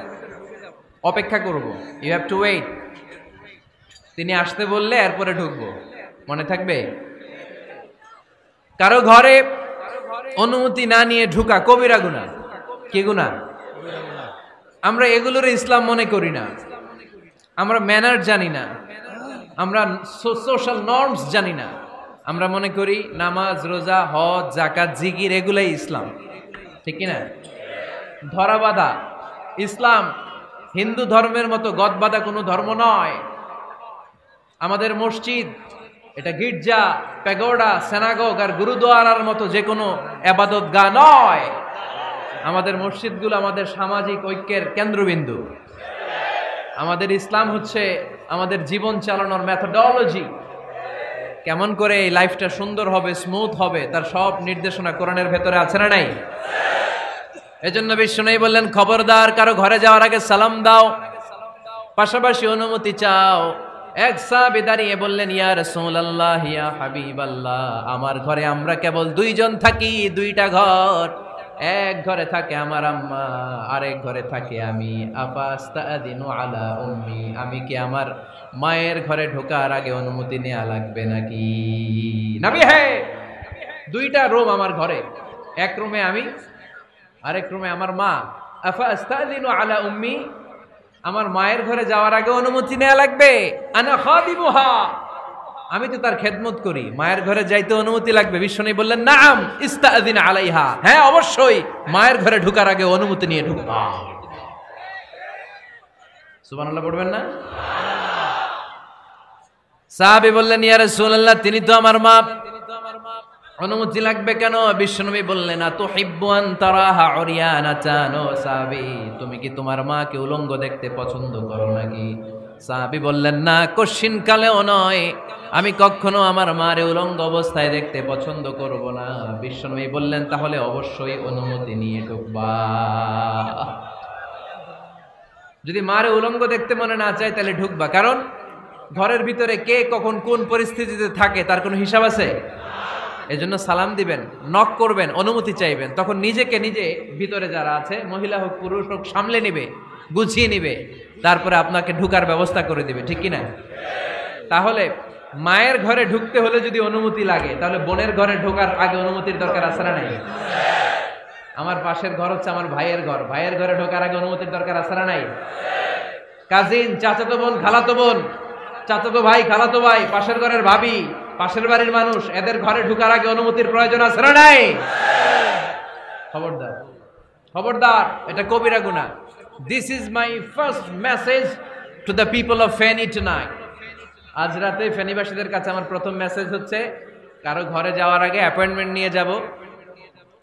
অপেক্ষা করব। You have to wait. তিনি আসতে বললে এরপরে ঢুকবো, মনে থাকবে? কারো ঘরে অনুমতি না নিয়ে ঢুকা কবিরা গুনাহ। কি গুনাহ? আমরা এগুলোর ইসলাম মনে করি না, আমরা ম্যানার জানি না, আমরা সোশ্যাল নর্মস জানি না। আমরা মনে করি নামাজ, রোজা, হজ, যাকাত, জিকির এগুলাই ইসলাম, ঠিক কি না? ধরাবাঁধা ইসলাম হিন্দু ধর্মের মতো গদবাঁধা কোনো ধর্ম নয়। আমাদের মসজিদ এটা গির্জা, প্যাগোডা, সেনাগোগ আর গুরুদুয়ারার মতো যে কোনো ইবাদতগাহ নয়। আমাদের মসজিদগুলো আমাদের সামাজিক ঐক্যের কেন্দ্রবিন্দু। আমাদের ইসলাম হচ্ছে আমাদের জীবন চালানোর মেথোডোলজি। কেমন করে এই লাইফটা সুন্দর হবে, স্মুথ হবে, তার সব নির্দেশনা কোরআনের ভেতরে আছে না নাই? এজন্য বিষ্ণু বললেন, খবরদার কারো ঘরে যাওয়ার আগে সালাম দাও, পাশাপাশি অনুমতি চাও। এক সাহাবী দাঁড়িয়ে বললেন, ইয়া রাসূলুল্লাহ, ইয়া হাবিবাল্লাহ, আমার ঘরে আমরা কেবল দুইজন থাকি, দুইটা ঘর। এক ঘরে থাকে আমার আম্মা, আরেক ঘরে থাকে আমি। আফাস্তাদিনু আলা উম্মি, আমি কি আমার মায়ের ঘরে ঢোকার আগে অনুমতি নেওয়া লাগবে নাকি? নবী হে, দুইটা রুম আমার ঘরে, এক রুমে আমি, আরেক রুমে আমার মা। আফাস্তাদিনু আলা উম্মি, আমার মায়ের ঘরে যাওয়ার আগে অনুমতি নেওয়া লাগবে? আনা খাদিমুহা, আমি তো তার খেদমত করি, মায়ের ঘরে যাইতে অনুমতি লাগবে? বিশ্বনবী বললেন, নাম ইস্তাযিন আলাইহা, হ্যাঁ অবশ্যই মায়ের ঘরে ঢোকার আগে অনুমতি নিয়ে ঢুকবা। সুবহানাল্লাহ পড়বেন না? সাহাবী বললেন, ইয়া রাসূলুল্লাহ, তিনি তো আমার মা, অনুমতি লাগবে কেন? বিশ্বনবী বললেন, আতুহিব্বু আন তারাহা উরিয়ানাতান, ও সাহাবী, তুমি কি তোমার মাকে উলঙ্গ দেখতে পছন্দ করো নাকি? সাহাবী বললেন, না, কশিন কালেও নয়, আমি কখনো আমার মারে উলঙ্গ অবস্থায় দেখতে পছন্দ করব না। বিশ্বনবী বললেন, তাহলে অবশ্যই অনুমতি নিয়ে ঢুকবা। যদি মারে উলঙ্গ দেখতে মনে না চায় তাহলে ঢুকবা, কারণ ঘরের ভিতরে কে কখন কোন পরিস্থিতিতে থাকে তার কোনো হিসাব আছে? এজন্য সালাম দিবেন, নক করবেন, অনুমতি চাইবেন, তখন নিজেকে নিজে ভিতরে যারা আছে, মহিলা হোক পুরুষ হোক, সামলে নিবে, গুছিয়ে নিবে, তারপরে আপনাকে ঢুকার ব্যবস্থা করে দিবে, ঠিক কিনা? তাহলে মায়ের ঘরে ঢুকতে হলে যদি অনুমতি লাগে, তাহলে বোনের ঘরে ঢোকার আগে অনুমতির দরকার আছে না নাই? আমার পাশের ঘর হচ্ছে আমার ভাইয়ের ঘর, ভাইয়ের ঘরে ঢোকার আগে অনুমতির দরকার আছে না নাই? কাজিন, চাচাতো বোন, খালাতো বোন, চাচাতো ভাই, খালাতো ভাই, পাশের ঘরের ভাবি, পাশের বাড়ির মানুষ, এদের ঘরে ঢোকার আগে অনুমতির প্রয়োজন আছে না নাই? খবরদার, খবরদার, এটা কবিরা গুনাহ। This is my first message to the people of Feni tonight. আজ রাতে ফেনীবাসীদের কাছে আমার প্রথম মেসেজ হচ্ছে, কারো ঘরে যাওয়ার আগে অ্যাপয়েন্টমেন্ট নিয়ে যাব।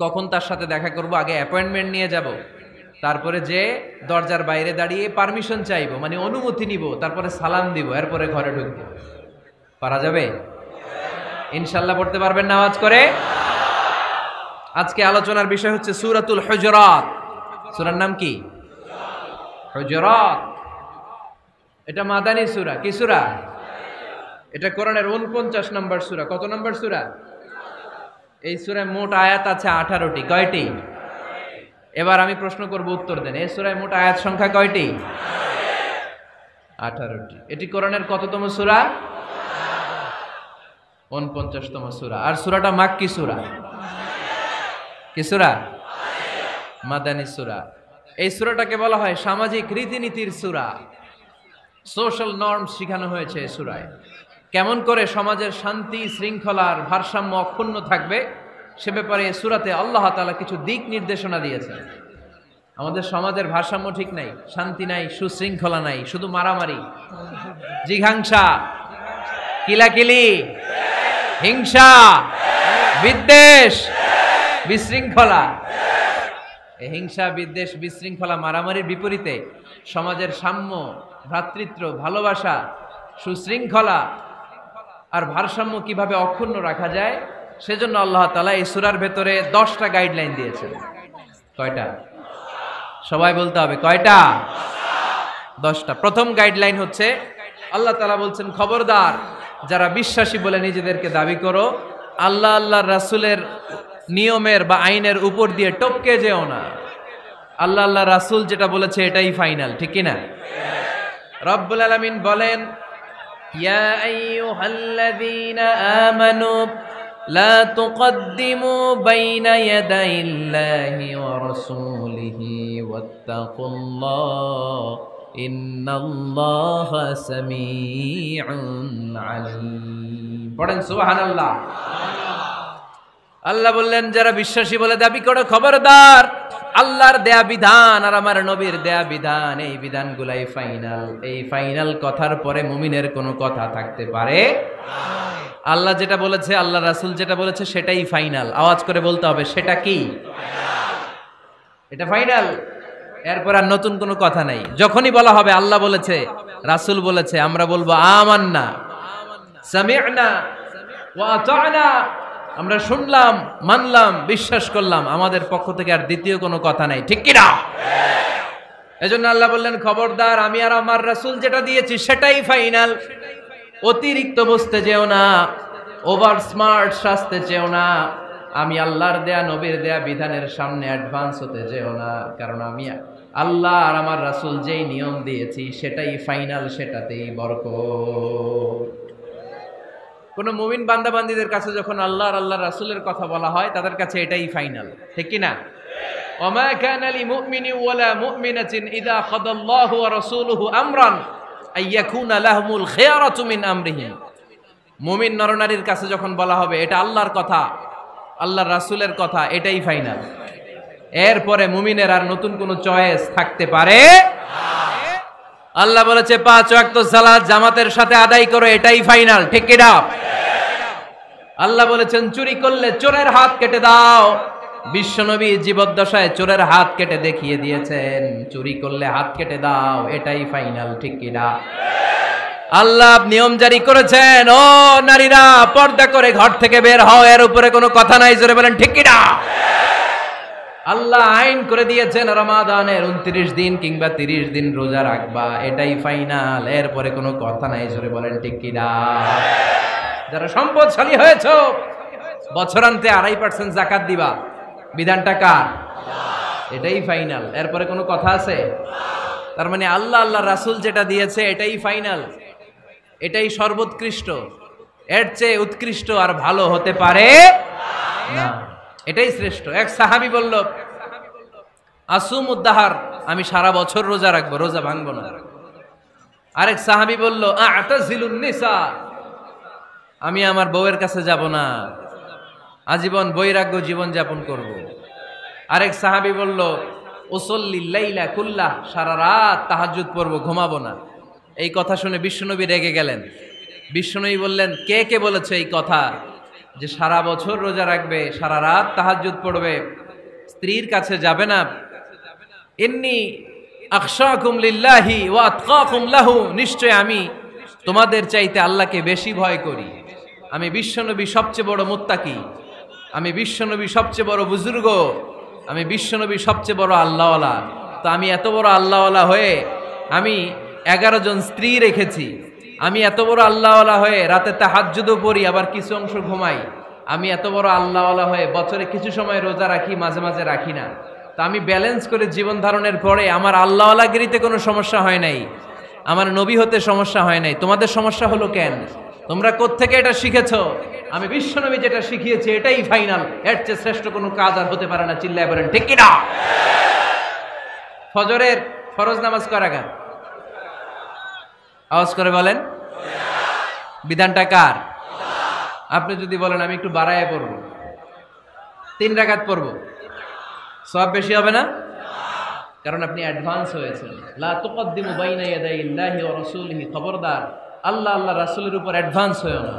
কখন তার সাথে দেখা করব, আগে অ্যাপয়েন্টমেন্ট নিয়ে যাব, তারপরে যে দরজার বাইরে দাঁড়িয়ে পারমিশন চাইবো, মানে অনুমতি নিব, তারপরে সালাম দিব, এরপরে ঘরে ঢুকবো। পারা যাবে? ইনশাল্লাহ পড়তে পারবেন নামাজ করে? আজকে আলোচনার বিষয় হচ্ছে সূরাতুল হুজুরাত। সূরার নাম কি? হুজুরাত। এটা মাদানী সূরা। কি সূরা? এটা কোরআনের 49 নম্বর সূরা। কত নম্বর সূরা? এই সূরায় মোট আয়াত আছে 18টি। কয়টি? এবার আমি প্রশ্ন করব, উত্তর দেন। এই সূরায় মোট আয়াত সংখ্যা কয়টি? 18টি। এটি কোরআনের কততম সূরা? 49তম সূরা। আর সূরাটা মাক্কি সূরা। কি সূরা? মাদানী সূরা। এই সূরাটাকে বলা হয় সামাজিক রীতিনীতির সূরা। সোশ্যাল নর্মস শেখানো হয়েছে এই সূরায়। কেমন করে সমাজের শান্তি শৃঙ্খলার ভারসাম্য অক্ষুণ্ণ থাকবে সে ব্যাপারে এই সূরাতে আল্লাহ তাআলা কিছু দিক নির্দেশনা দিয়েছেন। আমাদের সমাজের ভারসাম্য ঠিক নাই, শান্তি নাই, সুশৃঙ্খলা নাই, শুধু মারামারি, জিঘাংসা, কিলাকিলি, হিংসা, বিদ্বেষ, বিশৃঙ্খলা। এই হিংসা, বিদ্বেষ, বিশৃঙ্খলা, মারামারির বিপরীতে সমাজের সাম্য, ভ্রাতৃত্ব, ভালোবাসা, সুশৃঙ্খলা আর ভারসাম্য কিভাবে অক্ষুণ্ণ রাখা যায়, সেজন্য আল্লাহ তাআলা এই সূরার ভেতরে 10টা গাইডলাইন দিয়েছেন। কয়টা? সবাই বলতে হবে, কয়টা? 10টা। প্রথম গাইডলাইন হচ্ছে, আল্লাহ তাআলা বলছেন, খবরদার যারা বিশ্বাসী বলে নিজেদেরকে দাবি করো, আল্লাহ আল্লাহর রাসূলের নিয়মের বা আইনের উপর দিয়ে টপকে যেও না। আল্লাহ আল্লাহ রাসূল যেটা বলেছে এটাই ফাইনাল, ঠিক কি না? রব্বুল আলামিন বলেন, ইয়া আইয়ুহাল্লাযীনা আমানু লা তুকদ্দিমু বাইনা ইয়াদাইল্লাহি ওয়া রাসূলিহি ওয়াত্তাকুল্লাহ ইন্নাল্লাহা সামিউন আলীম। পড়েন সুবহানাল্লাহ। আল্লাহ বললেন, যারা বিশ্বাসী বলে দাবি করো, খবরদার, আল্লাহর দেয়া বিধান আর আমার নবীর দেয়া বিধান, এই বিধানগুলাই ফাইনাল। এই ফাইনাল কথার পরে মুমিনের কোনো কথা থাকতে পারে? আল্লাহ যেটা বলেছে, আল্লাহ রাসূল যেটা বলেছে সেটাই ফাইনাল। আওয়াজ করে বলতে হবে, সেটা কি? এটা ফাইনাল। এরপর আর নতুন কোনো কথা নাই। যখনই বলা হবে আল্লাহ বলেছে, রাসূল বলেছে, আমরা বলবো আমান্না, সামি'না ওয়া আতা'না, আমরা শুনলাম, মানলাম, বিশ্বাস করলাম। আমাদের পক্ষ থেকে আর দ্বিতীয় কোনো কথা নাই, ঠিক কি না? এজন্য আল্লাহ বললেন, খবরদার, আমি আর আমার রাসূল যেটা দিয়েছি সেটাই ফাইনাল। অতিরিক্ত বুঝতে যেও না, ওভার স্মার্ট সাজতে চেও না। আমি আল্লাহর দেয়া নবীর দেয়া বিধানের সামনে অ্যাডভান্স হতে যেও না, কারণ আমি আল্লাহ আর আমার রাসূল যেই নিয়ম দিয়েছি সেটাই ফাইনাল, সেটাতেই বরকত। কোন মুমিন বান্দাবান্দীদের কাছে যখন আল্লাহ আর আল্লাহর রাসূলের কথা বলা হয়, তাদের কাছে এটাই ফাইনাল, ঠিক কি না? ওমা কানা লিমুমিনিন ওয়ালা মুমিনাতিন ইযা কাদাল্লাহু ওয়া রাসূলুহু আমরান আইয়াকুনা লাহুমুল খিয়ারাতু মিন আমরিহিম। মুমিন নরনারীর কাছে যখন বলা হবে এটা আল্লাহর কথা, আল্লাহর রাসূলের কথা, এটাই ফাইনাল। এরপরে মুমিনের আর নতুন কোনো চয়েস থাকতে পারে না। আল্লাহ বলেছে 5 ওয়াক্ত সালাত জামাতের সাথে আদায় করো, এটাই ফাইনাল, ঠিক কি না? আল্লাহ বলেছেন, চুরি করলে চোরের হাত কেটে দাও। বিশ্বনবী জীবদ্দশায় চোরের হাত কেটে দেখিয়ে দিয়েছেন, চুরি করলে হাত কেটে দাও, এটাই ফাইনাল, ঠিক কি না? আল্লাহ নিয়ম জারি করেছেন, ও নারীরা পর্দা করে ঘর থেকে বের হও, এর উপরে কোনো কথা নাই, জোরে বলেন ঠিক কি না? আল্লাহ আইন করে দিয়েছেন রমাদানের 29 দিন কিংবা 30 দিন রোজা রাখবা, এটাই ফাইনাল, এরপরে কোনো কথা নাই, জোরে বলেন ঠিক কি না? যারা সম্পদশালী হয়েছো, বছরান্তে 2.5% যাকাত দিবা, বিধানটা কার? এটাই ফাইনাল, এরপরে কোনো কথা আছে? তার মানে আল্লাহ আল্লাহ রাসূল যেটা দিয়েছে এটাই ফাইনাল, এটাই সর্বোৎকৃষ্ট। এর চেয়ে উৎকৃষ্ট আর ভালো হতে পারে না, এটাই শ্রেষ্ঠ। এক সাহাবী বলল, আসুমুদ্দাহার, আমি সারা বছর রোজা রাখবো, রোজা ভাঙবো না। আরেক সাহাবী বলল, আ'তাজিলুন নিসা, আমি আমার বউয়ের কাছে যাব না, আজীবন বৈরাগ্য জীবন যাপন করব। আরেক সাহাবী বলল, উসল্লি লাইলা কুল্লাহ, সারা রাত তাহাজ্জুদ পড়ব, ঘুমাবো না। এই কথা শুনে বিশ্বনবী রেগে গেলেন। বিশ্বনবী বললেন, কে কে বলেছে এই কথা যে সারা বছর রোজা রাখবে, সারা রাত তাহাজ্জুদ পড়বে, স্ত্রীর কাছে যাবে না? ইন্নী আখশাকুম লিল্লাহি ওয়া আতকাকুম লাহু, নিশ্চয় আমি তোমাদের চাইতে আল্লাহকে বেশি ভয় করি। আমি বিশ্বনবী সবচেয়ে বড় মুত্তাকি, আমি বিশ্বনবী সবচেয়ে বড় বুজুর্গ, আমি বিশ্বনবী সবচেয়ে বড় আল্লাহওয়ালা। তো আমি এত বড় আল্লাহওয়ালা হয়ে আমি 11 জন স্ত্রী রেখেছি, আমি এত বড় আল্লাহওয়ালা হয়ে রাতে তাহাজ্জুদও পড়ি, আবার কিছু অংশ ঘুমাই। আমি এত বড় আল্লাহওয়ালা হয়ে বছরে কিছু সময় রোজা রাখি, মাঝে মাঝে রাখি না। তো আমি ব্যালেন্স করে জীবন ধারণের পরে আমার আল্লাহওয়ালাগিরিতে কোনো সমস্যা হয় নাই, আমার নবী হতে সমস্যা হয় নাই। তোমাদের সমস্যা হলো কেন? তোমরা কোত্থেকে এটা শিখেছো? আমি বিশ্বনবী যেটা শিখিয়েছি এটাই ফাইনাল, এর চেয়ে শ্রেষ্ঠ কোনো কাজ আর হতে পারে না। চিল্লায় বলেন ঠিক কি না? ফজরের ফরজ নামাজ কয় রাকাত? আওয়াজ করে বলেন। বিধানটা কার? আপনি যদি বলেন আমি একটু বাড়ায় পড়বো, 3 রাকাত পড়বো, সওয়াব বেশি হবে না? কারণ আপনি অ্যাডভান্স হয়েছেন। লা তুকদ্দিমু বাইনা ইয়াদাইল্লাহি ওয়া রাসূলিহি, খবরদার, আল্লাহ আল্লাহ রাসূলের উপর অ্যাডভান্স হয়ো না।